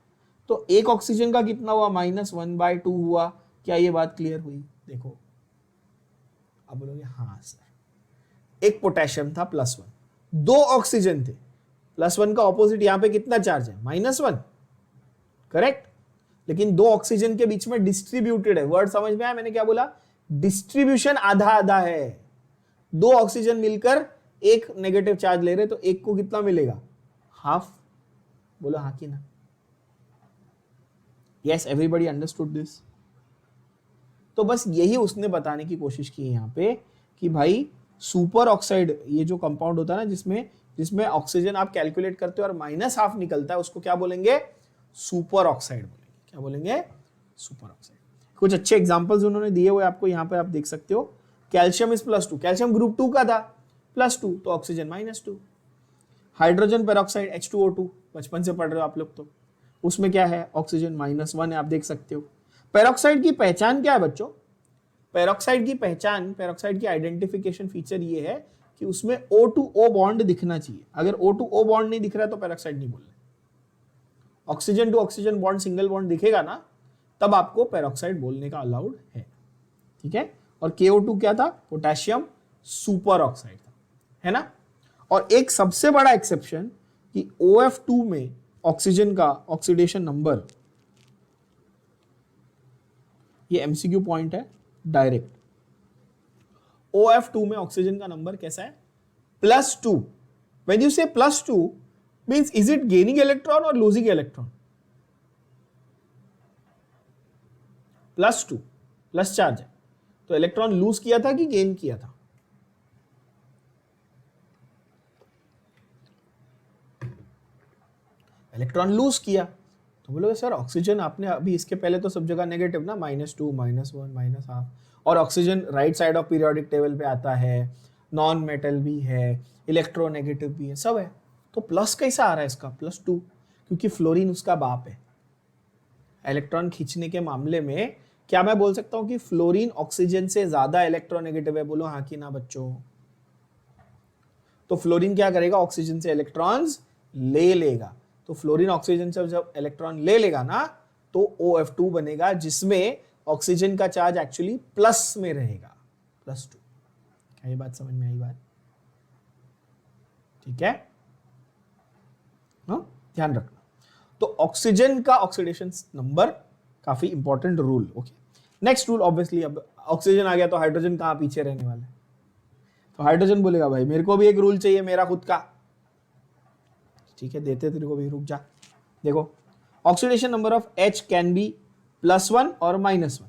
तो एक ऑक्सीजन का कितना हुआ, -1/2 हुआ। क्या ये बात क्लियर हुई? देखो अब बोलोगे हाँ सर, एक पोटेशियम था +1, दो ऑक्सीजन थे, +1 का ऑपोजिट यहां पे कितना चार्ज है, -1, करेक्ट। लेकिन दो ऑक्सीजन के बीच में डिस्ट्रीब्यूटेड है, वर्ड समझ में आया मैंने क्या बोला? डिस्ट्रीब्यूशन आधा आधा है। दो ऑक्सीजन मिलकर एक नेगेटिव चार्ज ले रहे, तो एक को कितना मिलेगा, हाफ। बोलो हाँ कि ना। Yes, everybody understood this. तो बस यही उसने बताने की कोशिश की है यहाँ पे कि भाई सुपर ऑक्साइड, ये जो कंपाउंड होता है ना जिसमें ऑक्सीजन आप कैलकुलेट करते हो और -1/2 निकलता है, उसको क्या बोलेंगे, सुपर ऑक्साइड बोलेंगे। क्या बोलेंगे, सुपर ऑक्साइड। कुछ अच्छे एग्जांपल्स उन्होंने दिए हुए आपको यहाँ पे, आप देख सकते हो। कैल्शियम इज +2, कैल्शियम ग्रुप 2 का था, +2 तो ऑक्सीजन -2। हाइड्रोजन पेरोक्साइड H2O2, बचपन से पढ़ रहे हो आप लोग, तो उसमें क्या है, ऑक्सीजन -1 है, आप देख सकते हो। पेरोक्साइड की पहचान क्या है बच्चों? पेरोक्साइड की पहचान, पेरोक्साइड की आइडेंटिफिकेशन फीचर ये है कि उसमें O2O बॉन्ड दिखना चाहिए। अगर O2O बॉन्ड नहीं दिख रहा है तो पेरोक्साइड नहीं बोल रहे। Oxygen to oxygen bond, single bond दिखेगा ना, तब आपको पेरोक्साइड बोलने का अलाउड है, ठीक है। और KO2 क्या था, पोटेशियम सुपर ऑक्साइड था, है ना। और एक सबसे बड़ा एक्सेप्शन कि OF2 में ऑक्सीजन का ऑक्सीडेशन नंबर, ये MCQ पॉइंट है डायरेक्ट। OF2 में ऑक्सीजन का नंबर कैसा है, +2। व्हेन यू से +2 means is it gaining electron और लूजिंग इलेक्ट्रॉन? +2 प्लस चार्ज है, तो इलेक्ट्रॉन लूज किया था कि गेन किया था? इलेक्ट्रॉन लूज किया। तो बोलोगे सर ऑक्सीजन आपने अभी इसके पहले तो सब जगह नेगेटिव ना, -2, -1, -1/2, और oxygen right side of periodic table पे आता है, नॉन मेटल भी है, इलेक्ट्रोनेगेटिव भी है, सब है, तो प्लस कैसा आ रहा है इसका, +2? क्योंकि फ्लोरीन उसका बाप है। इलेक्ट्रॉन खींचने के मामले में क्या मैं बोल सकता हूं कि फ्लोरीन ऑक्सीजन से ज्यादा इलेक्ट्रोनेगेटिव है? बोलो हाँ कि ना बच्चों। तो फ्लोरीन क्या करेगा, ऑक्सीजन से इलेक्ट्रॉन्स ले लेगा। तो फ्लोरीन ऑक्सीजन से जब इलेक्ट्रॉन ले लेगा ना, तो OF2 बनेगा, जिसमें ऑक्सीजन का चार्ज एक्चुअली प्लस में रहेगा, +2। क्या ये बात समझ में आई बात? ठीक है, ध्यान रखना। तो ऑक्सीजन का ऑक्सीडेशन नंबर काफी important rule. Okay, next rule obviously, अब ऑक्सीजन आ गया तो हाइड्रोजन कहां पीछे रहने वाला है? तो हाइड्रोजन बोलेगा भाई मेरे को भी एक रूल चाहिए, मेरा खुद का। ठीक है, देते तेरे को भी, रुक जा। देखो, oxidation number of H can be +1 और -1।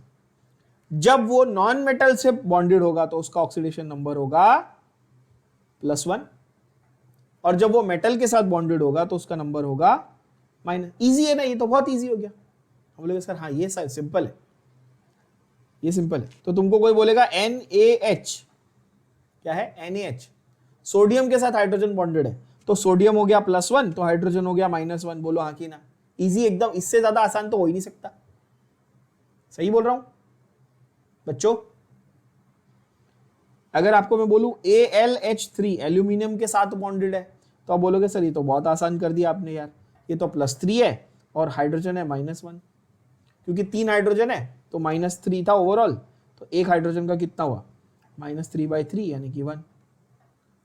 जब वो नॉन मेटल से बॉन्डेड होगा तो उसका ऑक्सीडेशन नंबर होगा +1, और जब वो मेटल के साथ बॉन्डेड होगा तो उसका नंबर होगा -। इजी है ना, ये तो बहुत इजी हो गया। हम बोलेंगे सर हाँ ये सिंपल है, ये सिंपल है। तो तुमको कोई बोलेगा NaH, क्या है, NaH, सोडियम के साथ हाइड्रोजन बॉन्डेड है, तो सोडियम हो गया +1 तो हाइड्रोजन हो गया -1। बोलो हाँ कि ना। इजी एकदम, इससे ज्यादा आसान तो हो ही नहीं सकता। सही बोल रहा हूं बच्चों? अगर आपको मैं बोलूं AlH3 एल्यूमिनियम के साथ बॉन्डेड है, तो आप बोलोगे सर ये तो बहुत आसान कर दिया आपने यार, ये तो +3 है और हाइड्रोजन है -1, क्योंकि 3 हाइड्रोजन है तो -3 था ओवरऑल, तो एक हाइड्रोजन का कितना हुआ, -3/3 यानी कि 1।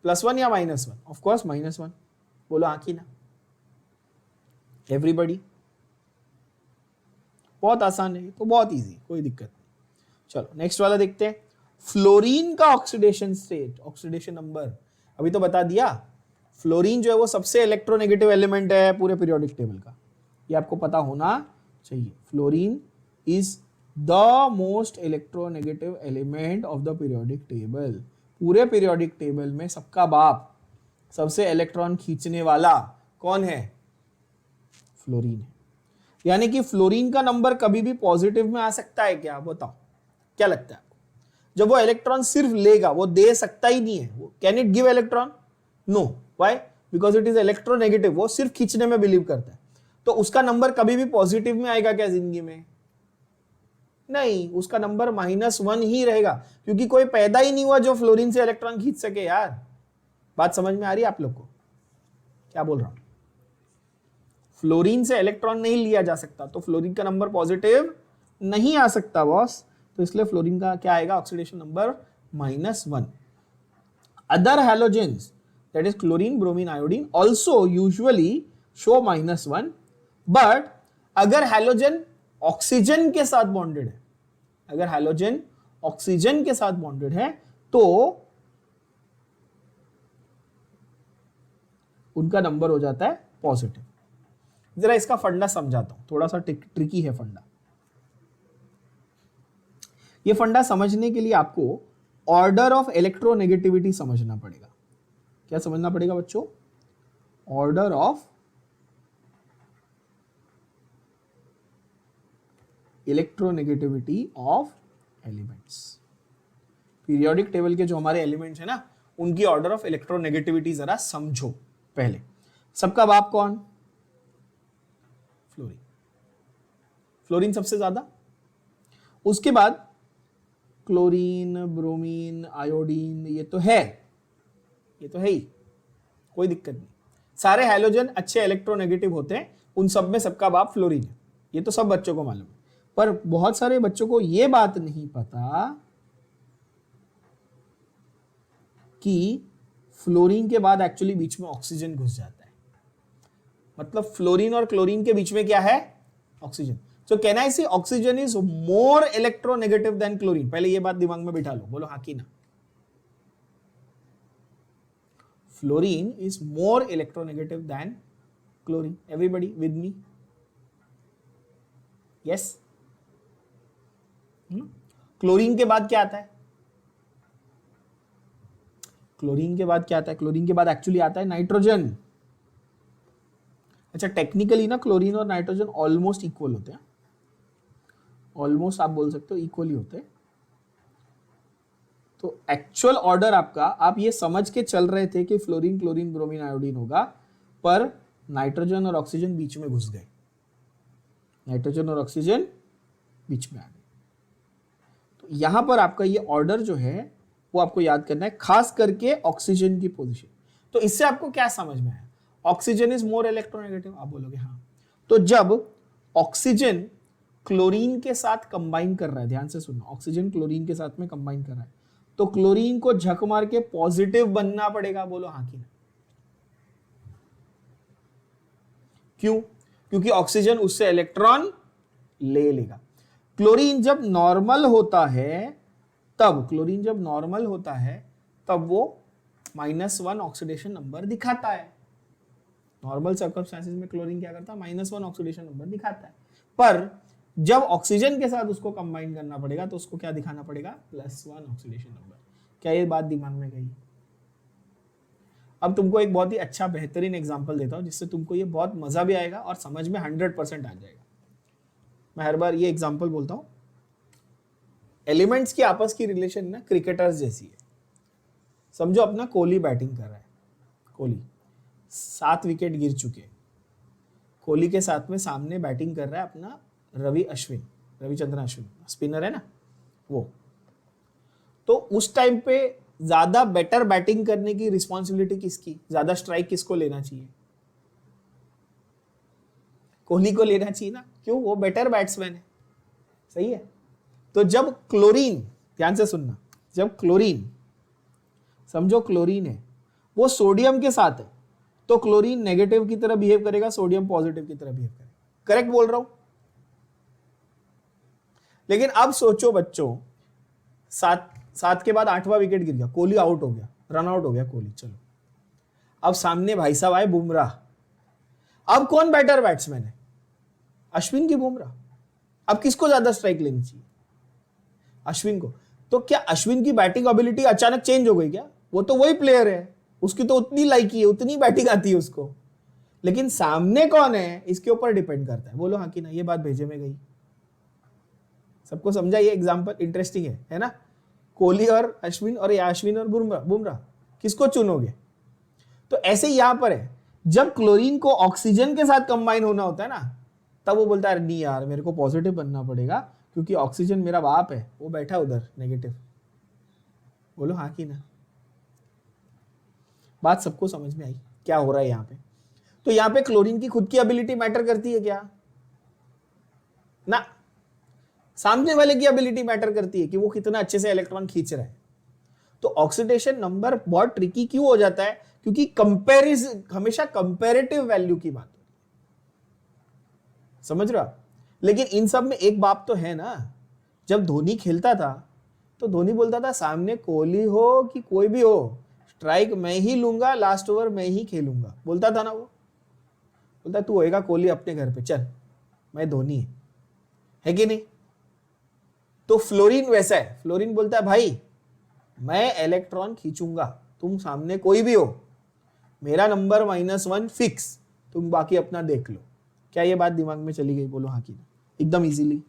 +1 या -1? Of course -1। बोलो हाँ कि ना एवरीबॉडी? बहुत आसान है, तो बहुत इजी, कोई दिक्कत नहीं। चलो नेक्स्ट वाला देखते हैं। फ्लोरीन का ऑक्सीडेशन स्टेट, ऑक्सीडेशन नंबर अभी तो बता दिया। फ्लोरीन जो है वो सबसे इलेक्ट्रोनेगेटिव एलिमेंट है पूरे पीरियोडिक टेबल का, ये आपको पता होना चाहिए। Fluorine is the most electronegative element of the periodic table. पूरे पीरियोडिक टेबल में सबका बाप, सबसे इलेक्ट्रॉन खींचने वाला कौन है? फ्लोरीन है। यानी कि फ्लोरीन का नंबर कभी भी पॉजिटिव में आ सकता है क्या, बताओ क्या लगता है आपको? जब वो इलेक्ट्रॉन सिर्फ लेगा, वो दे सकता ही नहीं है। Can it give electron? No. Why? Because it is electronegative. वो सिर्फ खींचने में बिलीव करता है। तो उसका नंबर कभी भी पॉजिटिव में आएगा क्या जिंदगी में? नहीं, उसका नंबर -1 ही रहेगा, क्योंकि कोई पैदा ही नहीं हुआ जो फ्लोरीन से इलेक्ट्रॉन खींच सके। यार बात समझ में आ रही है आप लोग को? क्या बोल रहा हूं? फ्लोरीन से इलेक्ट्रॉन नहीं लिया जा सकता, तो फ्लोरीन का नंबर पॉजिटिव नहीं आ सकता बॉस। तो इसलिए फ्लोरीन का क्या आएगा? Oxidation number -1। Other halogens that is chlorine, bromine, iodine also usually show -1, but अगर हैलोजन ऑक्सीजन के साथ बॉन्डेड है, अगर हैलोजन ऑक्सीजन के साथ बॉन्डेड है तो उनका नंबर हो जाता है पॉजिटिव। जरा इसका फंडा समझाता हूं, थोड़ा सा ट्रिकी है फंडा। ये फंडा समझने के लिए आपको ऑर्डर ऑफ इलेक्ट्रोनेगेटिविटी समझना पड़ेगा। क्या समझना पड़ेगा बच्चों? Order of electronegativity of elements. Periodic table के जो हमारे एलिमेंट्स है ना, उनकी ऑर्डर ऑफ इलेक्ट्रोनेगेटिविटी जरा समझो। पहले सबका बाप कौन? फ्लोरीन। फ्लोरीन सबसे ज्यादा, उसके बाद क्लोरीन, ब्रोमीन, आयोडीन, ये तो है ही, कोई दिक्कत नहीं। सारे हैलोजन अच्छे इलेक्ट्रोनेगेटिव होते हैं, उन सब में सबका बाप फ्लोरीन है। ये तो सब बच्चों को मालूम है, पर बहुत सारे बच्चों को यह बात नहीं पता कि फ्लोरीन के बाद एक्चुअली बीच में ऑक्सीजन घुस जाता है। मतलब फ्लोरीन और क्लोरीन के बीच में क्या है? ऑक्सीजन। सो कैन आई से oxygen is more electronegative than chlorine? पहले ये बात दिमाग में बिठा लो, बोलो हाँ कि ना। Fluorine is more electronegative than chlorine. Everybody with me? Yes. Chlorine के बाद क्या आता है? क्लोरीन के बाद क्या आता है? क्लोरीन के बाद एक्चुअली आता है नाइट्रोजन। अच्छा, टेक्निकली ना क्लोरीन और नाइट्रोजन ऑलमोस्ट इक्वल होते हैं, ऑलमोस्ट आप बोल सकते हो इक्वली होते हैं। तो एक्चुअल ऑर्डर आपका, आप ये समझ के चल रहे थे कि फ्लोरीन, क्लोरीन, ब्रोमीन, आयोडीन होगा, पर नाइट्रोजन और ऑक्सीजन बीच में घुस गए। नाइट्रोजन और ऑक्सीजन बीच में आ गए। तो यहां पर आपका ये ऑर्डर जो है वो आपको याद करना है, खास करके ऑक्सीजन की पोजीशन। तो इससे आपको क्या समझ में आया? ऑक्सीजन इज मोर इलेक्ट्रोनेगेटिव, आप बोलोगे हाँ। तो जब ऑक्सीजन क्लोरीन के साथ कंबाइन कर रहा है, ध्यान से सुनना, ऑक्सीजन क्लोरीन के साथ में कंबाइन कर रहा है, तो क्लोरीन को झक मार के पॉजिटिव बनना पड़ेगा, बोलो हाँ कि ना। क्यों? क्योंकि ऑक्सीजन उससे इलेक्ट्रॉन ले लेगा। क्लोरीन जब नॉर्मल होता है, तब क्लोरीन जब नॉर्मल होता है तब वो -1 ऑक्सीडेशन नंबर दिखाता है। नॉर्मल सर्कमस्टेंसेस में क्लोरीन क्या करता है? -1 ऑक्सीडेशन नंबर दिखाता है। पर जब ऑक्सीजन के साथ उसको कंबाइन करना पड़ेगा तो उसको क्या दिखाना पड़ेगा? +1 ऑक्सीडेशन नंबर। क्या ये बात दिमाग में गई? अब तुमको एक बहुत ही अच्छा बेहतरीन एग्जांपल देता हूं, जिससे तुमको ये बहुत मजा भी आएगा और समझ में 100% आ जाएगा। मैं हर बार ये एग्जांपल बोलता हूं, एलिमेंट्स की आपस की रिलेशन ना क्रिकेटर्स जैसी है। समझो अपना कोहली बैटिंग कर रहा है, कोहली 7 विकेट गिर चुके, कोहली के साथ में सामने बैटिंग कर रहा है अपना रविचंद्रन अश्विन, स्पिनर है ना वो। तो उस टाइम पे ज्यादा बेटर बैटिंग करने की रिस्पॉन्सिबिलिटी किसकी? ज्यादा स्ट्राइक किसको लेना चाहिए? कोहली को लेना चाहिए ना, क्यों? वो बेटर बैट्समैन है, सही है। तो जब क्लोरीन, ध्यान से सुनना, जब क्लोरीन, समझो क्लोरीन है, वो सोडियम के साथ है, तो क्लोरीन नेगेटिव की तरह बिहेव करेगा, सोडियम पॉजिटिव की तरह बिहेव करेगा। करेक्ट बोल रहा हूं? लेकिन अब सोचो बच्चों, 7 के बाद 8वां विकेट गिर गया, कोहली आउट हो गया, रन आउट हो गया कोहली, चलो अब सामने भाई साहब आए बुमराह। अब कौन बेटर बैट्समैन है? अश्विन की बुमराह। अब किसको ज्यादा स्ट्राइक लेनी चाहिए? अश्विन को। तो क्या अश्विन की बैटिंग एबिलिटी अचानक चेंज हो गई क्या? वो तो वही प्लेयर है, उसकी तो उतनी लाइकी है, उतनी बैटिंग आती है उसको। लेकिन सामने कौन है इसके ऊपर डिपेंड करता है। बोलो हाँ कि ना, ये बात भेजे में गई। सबको समझा? ये एग्जांपल इंटरेस्टिंग है ना? कोहली और अश्विन और या अश्विन और बुमराह किसको चुनोगे? तो ऐसे ही यहां पर है, जब क्लोरीन को ऑक्सीजन के साथ कंबाइन होना होता है ना, तब वो बोलता है नहीं यार मेरे को पॉजिटिव बनना पड़ेगा, क्योंकि ऑक्सीजन मेरा बाप है, वो बैठा उधर नेगेटिव। बोलो हाँ कि ना? बात सबको समझ में आई क्या हो रहा है यहाँ पे? तो यहाँ पे क्लोरीन की खुद की एबिलिटी मैटर करती है क्या? ना, सामने वाले की एबिलिटी मैटर करती है कि वो कितना अच्छे से इलेक्ट्रॉन खींच रहा है। तो ऑक्सीडेशन नंबर बहुत ट्रिकी क्यों हो जाता है? क्योंकि कंपैरिजन हमेशा कंपैरेटिव वैल्यू की बात, समझ रहे हो? लेकिन इन सब में एक बात तो है ना, जब धोनी खेलता था तो धोनी बोलता था सामने कोहली हो कि कोई भी हो, स्ट्राइक मैं ही लूंगा, लास्ट ओवर मैं ही खेलूंगा, बोलता था ना वो। बोलता तू होएगा कोहली अपने घर पे, चल मैं धोनी है कि नहीं? तो फ्लोरीन वैसा है, फ्लोरीन बोलता है भाई मैं इलेक्ट्रॉन खींचूंगा, तुम सामने कोई भी हो, मेरा नंबर -1 फिक्स, तुम बाकी अपना देख लो। क्या ये बात दिमाग में चली गई? बोलो हाँ कि ना? एकदम इजीली।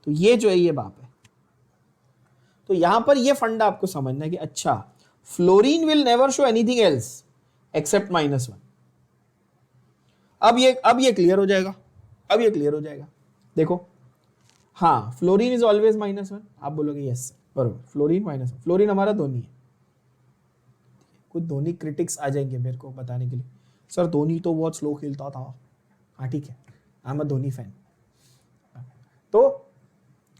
तो ये जो है ये बात है। तो यहां पर ये फंडा आपको समझना है कि अच्छा fluorine will never show anything else except -1। अब ये क्लियर हो जाएगा, अब ये क्लियर हो जाएगा। देखो हाँ, फ्लोरीन इज ऑलवेज -1। आप बोलोगे यस बरोबर, फ्लोरीन -1। फ्लोरीन हमारा धोनी है। कुछ धोनी क्रिटिक्स आ जाएंगे मेरे को बताने के लिए, सर धोनी तो बहुत स्लो खेलता था। हाँ ठीक है, I am a Dhoni fan. तो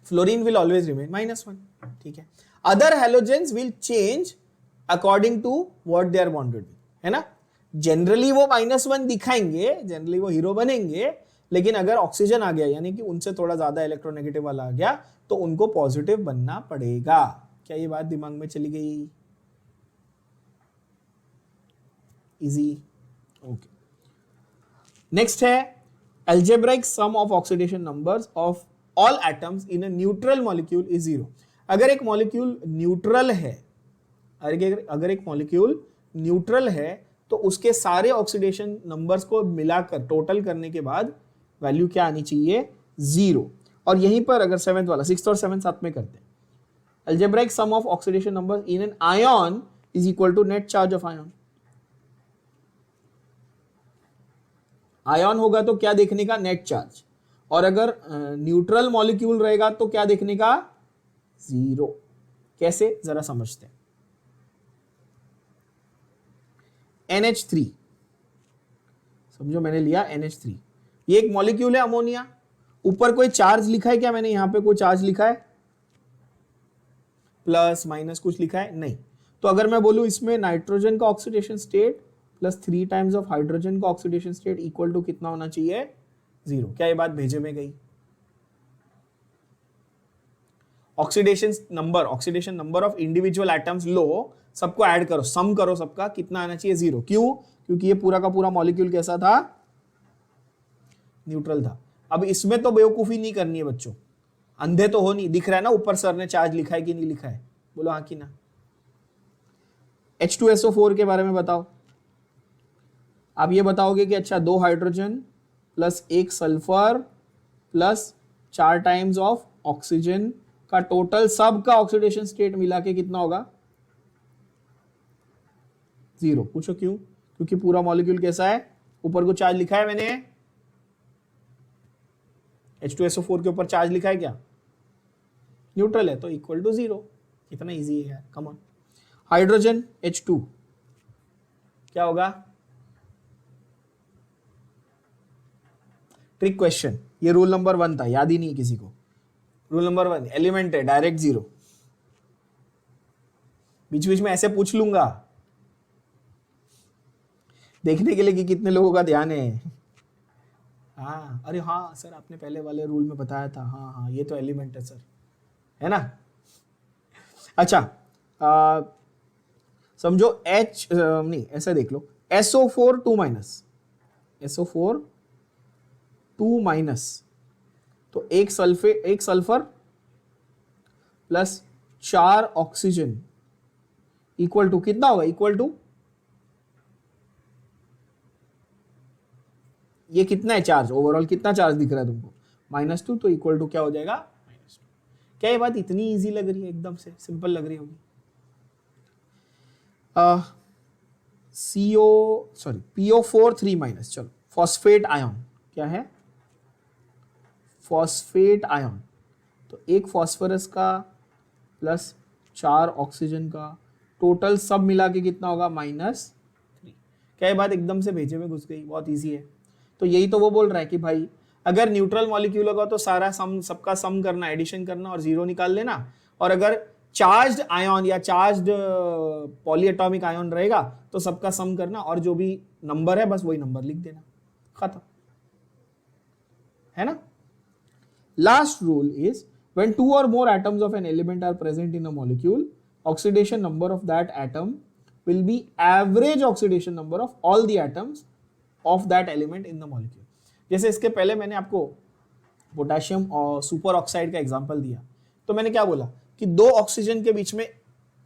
फ्लोरीन विल ऑलवेज रिमेन -1, ठीक है। Other halogens will change according to what they are bonded with, है ना? जनरली वो -1 दिखाएंगे, जनरली वो हीरो बनेंगे, लेकिन अगर ऑक्सीजन आ गया यानी कि उनसे थोड़ा ज्यादा इलेक्ट्रोनेगेटिव वाला आ गया तो उनको पॉजिटिव बनना पड़ेगा। क्या ये बात दिमाग में चली गई? Easy, okay. नेक्स्ट है algebraic sum of oxidation numbers of all atoms in a neutral molecule is 0। अगर एक मॉलिक्यूल न्यूट्रल है, अगर एक मॉलिक्यूल न्यूट्रल है तो उसके सारे ऑक्सीडेशन नंबर्स को मिलाकर टोटल करने के बाद वैल्यू क्या आनी चाहिए? 0। और यहीं पर अगर सेवेंथ वाला, सिक्स्थ और सेवेंथ साथ में करते हैं, algebraic sum of oxidation numbers in an ion is equal to net charge of ion। Ion होगा तो क्या देखने का? Net charge. और अगर न्यूट्रल मॉलिक्यूल रहेगा तो क्या देखने का? 0। कैसे, जरा समझते हैं। NH3 समझो, मैंने लिया NH3, ये एक मॉलिक्यूल है अमोनिया। ऊपर कोई चार्ज लिखा है क्या? मैंने यहां पे कोई चार्ज लिखा है? प्लस माइनस कुछ लिखा है? नहीं। तो अगर मैं बोलूं इसमें नाइट्रोजन का oxidation state plus 3 times of hydrogen का ऑक्सीडेशन स्टेट इक्वल टू कितना होना चाहिए? 0। क्या ये बात भेजे में गई? Oxidation number of individual atoms लो, सबको ऐड करो, सम करो सबका, कितना आना चाहिए? 0। क्यों? क्योंकि ये पूरा का पूरा मॉलिक्यूल कैसा था? न्यूट्रल था। अब इसमें तो बेवकूफी नहीं करनी है बच्चों, अंधे तो हो नहीं, दिख रहा है ना ऊपर सर ने चार्ज लिखा है कि नहीं लिखा है? बोलो हाँ कि ना? H2SO4 के बारे में बताओ। आप ये बताओगे कि अच्छा 2 hydrogen plus 1 sulphur plus 4 times of oxygen का टोटल सबका ऑक्सीडेशन स्टेट मिला के कितना होगा? 0। पूछो क्यों? क्योंकि पूरा मॉलिक्यूल कैसा है? ऊपर को चार्ज लिखा है मैंने, H2SO4 के ऊपर चार्ज लिखा है क्या? न्यूट्रल है तो इक्वल टू 0। कितना इजी है यार, कम ऑन। हाइड्रोजन H2 क्या होगा? ट्रिक क्वेश्चन, ये रूल नंबर 1 था, याद ही नहीं किसी को। रूल नंबर 1, एलिमेंट है डायरेक्ट 0। बीच बीच में ऐसे पूछ लूंगा देखने के लिए कि कितने लोगों का ध्यान है। हाँ, अरे हाँ सर आपने पहले वाले रूल में बताया था, हाँ हाँ ये तो एलिमेंट है सर, है ना? अच्छा समझो H नहीं ऐसा देख लो, SO4 2 माइनस, SO4 2 माइनस, तो एक sulphur plus 4 oxygen equal to कितना होगा? इक्वल टू ये कितना है चार्ज, ओवरऑल कितना चार्ज दिख रहा है तुमको, -2, तो इक्वल टू क्या हो जाएगा, -2। क्या ये बात इतनी इजी लग रही है, एकदम से सिंपल लग रही होगी। PO4 3-, चलो फॉस्फेट आयन क्या है, फॉस्फेट आयन, तो एक फॉस्फोरस का प्लस 4 ऑक्सीजन का, टोटल सब मिला के कितना होगा, -3। क्या ये बात एकदम से भेजे में घुस गई, बहुत इजी है। तो यही तो वो बोल रहा है कि भाई अगर न्यूट्रल मॉलिक्यूल होगा तो सारा सम, सबका सम करना, एडिशन करना और जीरो निकाल लेना, और अगर चार्ज्ड आयन या चार्ज्ड पॉलीएटॉमिक आयन रहेगा तो सबका सम करना, और जो भी नंबर है बस वही नंबर लिख देना, खत्म, है ना। Last rule is when 2 or more atoms of an element are present in a molecule, oxidation number of that atom will be average oxidation number of all the atoms of that element in the molecule। जैसे इसके पहले मैंने आपको potassium और super oxide का example दिया, तो मैंने क्या बोला कि 2 ऑक्सीजन के बीच में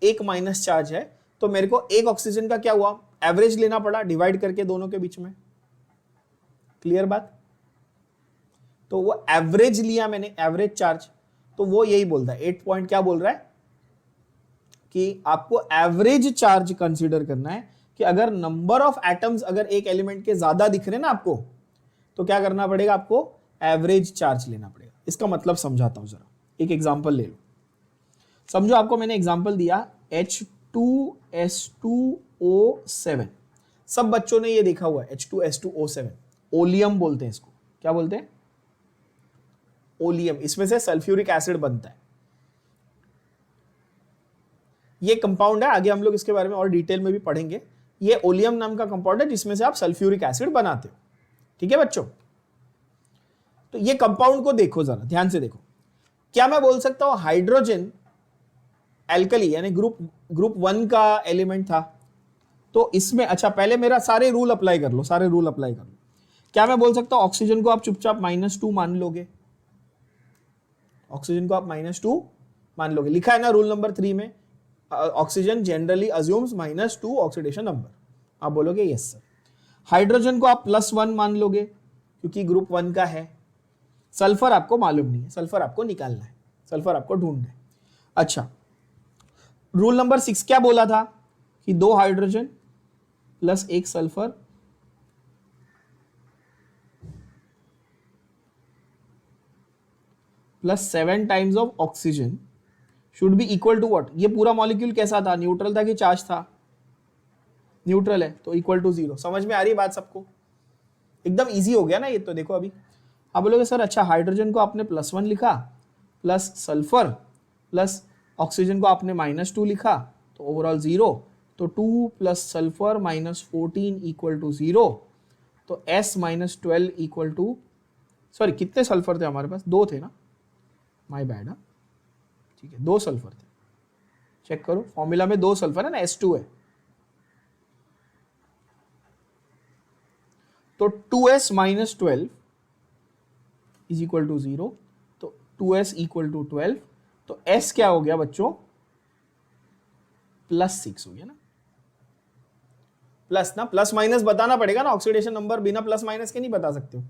एक माइनस चार्ज है, तो मेरे को एक ऑक्सीजन का क्या हुआ, एवरेज लेना पड़ा डिवाइड करके दोनों के बीच में, क्लियर बात। तो वो एवरेज लिया मैंने, एवरेज चार्ज, तो वो यही बोलता है 8 पॉइंट, क्या बोल रहा है कि आपको एवरेज चार्ज कंसीडर करना है, कि अगर नंबर ऑफ एटम्स अगर एक एलिमेंट के ज्यादा दिख रहे ना आपको, तो क्या करना पड़ेगा, आपको एवरेज चार्ज लेना पड़ेगा। इसका मतलब समझाता हूं जरा, एक एग्जांपल ले लो। समझो आपको मैंने एग्जांपल दिया H2S2O7, सब बच्चों ने ये देखा हुआ है H2S2O7, ओलियम बोलते हैं इसको, क्या बोलते हैं, ओलियम। इसमें से सल्फ्यूरिक एसिड बनता है, ये कंपाउंड है, आगे हम लोग इसके बारे में और डिटेल में भी पढ़ेंगे। ये ओलियम नाम का कंपाउंड है जिसमें से आप सल्फ्यूरिक एसिड बनाते हो, ठीक है बच्चों। तो ये कंपाउंड को देखो जरा ध्यान से देखो, क्या मैं बोल सकता हूं हाइड्रोजन एल्कली यानी ग्रुप 1 का एलिमेंट था, तो इसमें, अच्छा पहले मेरा सारे रूल अप्लाई कर लो, सारे रूल अप्लाई कर लो। क्या मैं बोल सकता हूं ऑक्सीजन को आप चुपचाप -2 मान लोगे, ऑक्सीजन को आप -2 मान लोगे, लिखा है ना रूल नंबर 3 में, oxygen generally assumes -2 oxidation number, आप बोलोगे यस सर। हाइड्रोजन को आप +1 मान लोगे क्योंकि ग्रुप 1 का है। सल्फर आपको मालूम नहीं है, सल्फर आपको निकालना है, सल्फर आपको ढूंढना है। अच्छा, रूल नंबर 6 क्या बोला था कि 2 hydrogen plus 1 sulphur plus 7 times of oxygen should be equal to what. ये पूरा मॉलिक्यूल कैसा था, न्यूट्रल था कि चार्ज था, न्यूट्रल है, तो इक्वल टू 0। समझ में आ रही है बात सबको, एकदम इजी हो गया ना ये तो। देखो अभी आप बोलोगे सर अच्छा हाइड्रोजन को आपने +1 लिखा, प्लस सल्फर प्लस ऑक्सीजन को आपने -2 लिखा, तो ओवरऑल 0, तो 2 प्लस सल्फर -14 इक्वल टू 0, तो S -12 इक्वल टू, सॉरी कितने सल्फर थे हमारे पास, 2 थे ना, माय बैड, हाँ ठीक है 2 सल्फर थे, चेक करो फॉर्मूला में 2 सल्फर है ना, S2 है, तो 2S -12 इज इक्वल टू 0, तो 2S इक्वल टू 12, तो S क्या हो गया बच्चों, +6 हो गया ना, प्लस ना, प्लस माइनस बताना पड़ेगा ना, ऑक्सीडेशन नंबर बिना प्लस माइनस के नहीं बता सकते हो,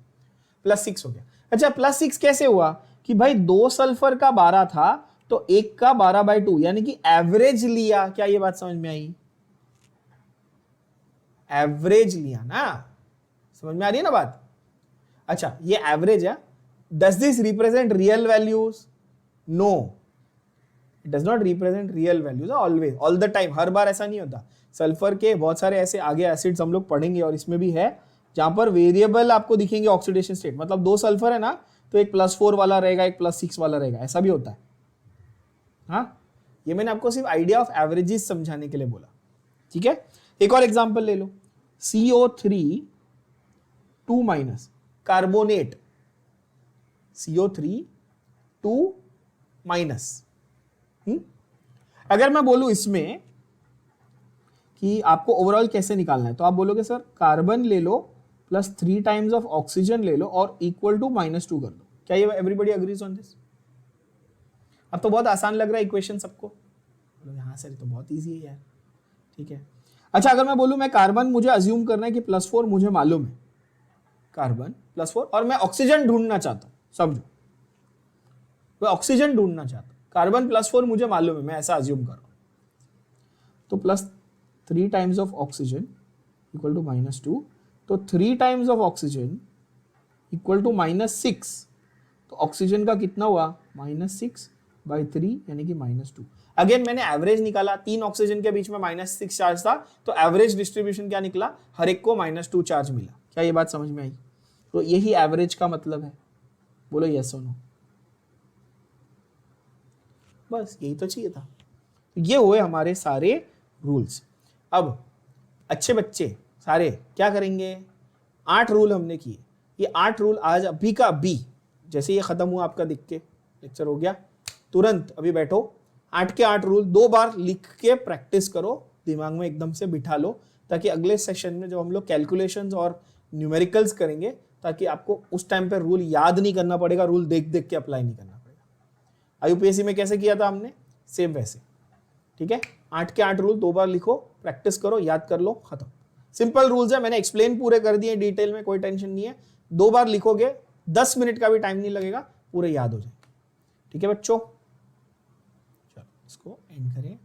+6 हो गया। अच्छा +6 कैसे हुआ कि भाई 2 सल्फर का 12 था, तो एक का 12/2 यानी कि एवरेज लिया, क्या ये बात समझ में आई, एवरेज लिया ना, समझ में आ रही है ना बात। अच्छा ये एवरेज है, does this represent real values, no it does not represent real values, always, all the time, हर बार ऐसा नहीं होता। सल्फर के बहुत सारे ऐसे आगे एसिड्स हम लोग पढ़ेंगे और इसमें भी है जहां पर वेरिएबल आपको दिखेंगे ऑक्सीडेशन स्टेट, मतलब 2 सल्फर है ना, तो एक +4 वाला रहेगा, एक +6 वाला रहेगा, ऐसा भी होता है। हाँ ये मैंने आपको सिर्फ आइडिया ऑफ एवरेजेस समझाने के लिए बोला, ठीक है। एक और एग्जांपल ले लो, CO3 2- कार्बोनेट, CO3 2-। अगर मैं बोलूं इसमें कि आपको ओवरऑल कैसे निकालना है, तो आप बोलोगे सर कार्बन ले लो प्लस 3 टाइम्स ऑफ ऑक्सीजन ले लो और इक्वल टू -2 कर दो। क्या ये एवरीबॉडी अग्रीज ऑन दिस? अब तो बहुत आसान लग रहा है इक्वेशन सबको, हाँ सर तो बहुत इजी है यार, ठीक है। अच्छा अगर मैं बोलूं मैं कार्बन, मुझे अज्यूम करना है कि +4 मुझे मालूम है, कार्बन +4 और मैं ऑक्सीजन ढूंढना चाहता हूं, समझो मैं ऑक्सीजन ढूंढना चाहता हूं, कार्बन +4 मुझे मालूम है, मैं ऐसा अज्यूम कर रहा हूं, तो +3 times of oxygen equal to -2, तो 3 times of oxygen equal to -6, तो ऑक्सीजन का कितना हुआ -6/3 यानी कि -2। अगेन मैंने एवरेज निकाला, 3 ऑक्सीजन के बीच में -6 चार्ज था, तो एवरेज डिस्ट्रीब्यूशन क्या निकला, हर एक को -2 चार्ज मिला। क्या ये बात समझ में आई? तो यही एवरेज का मतलब है, बोलो यस और नो। बस यही तो चाहिए था। ये हुए हमारे सारे रूल्स। अब अच्छे बच्चे सारे क्या करेंगे, 8 रूल हमने किए, ये 8 रूल आज अभी का अभी, जैसे ये खत्म हुआ आपका दिख के लेक्चर हो गया, तुरंत अभी बैठो 8 के 8 रूल 2 बार लिख के प्रैक्टिस करो, दिमाग में एकदम से बिठा लो, ताकि अगले सेशन में जब हम लोग कैलकुलेशंस और न्यूमेरिकल्स करेंगे, ताकि आपको उस टाइम पे रूल याद नहीं करना पड़ेगा, रूल देख देख के अप्लाई नहीं करना पड़ेगा। IUPAC में कैसे किया था हमने, सेम वैसे, ठीक है। 8 के 8 रूल 2 बार लिखो, प्रैक्टिस करो, याद कर लो, खत्म। सिंपल रूल्स है, मैंने एक्सप्लेन पूरे कर दिए डिटेल में, कोई टेंशन नहीं है। 2 बार लिखोगे, 10 मिनट का भी टाइम नहीं लगेगा, पूरे याद हो जाएंगे। ठीक है बच्चों, चलो इसको एंड करें।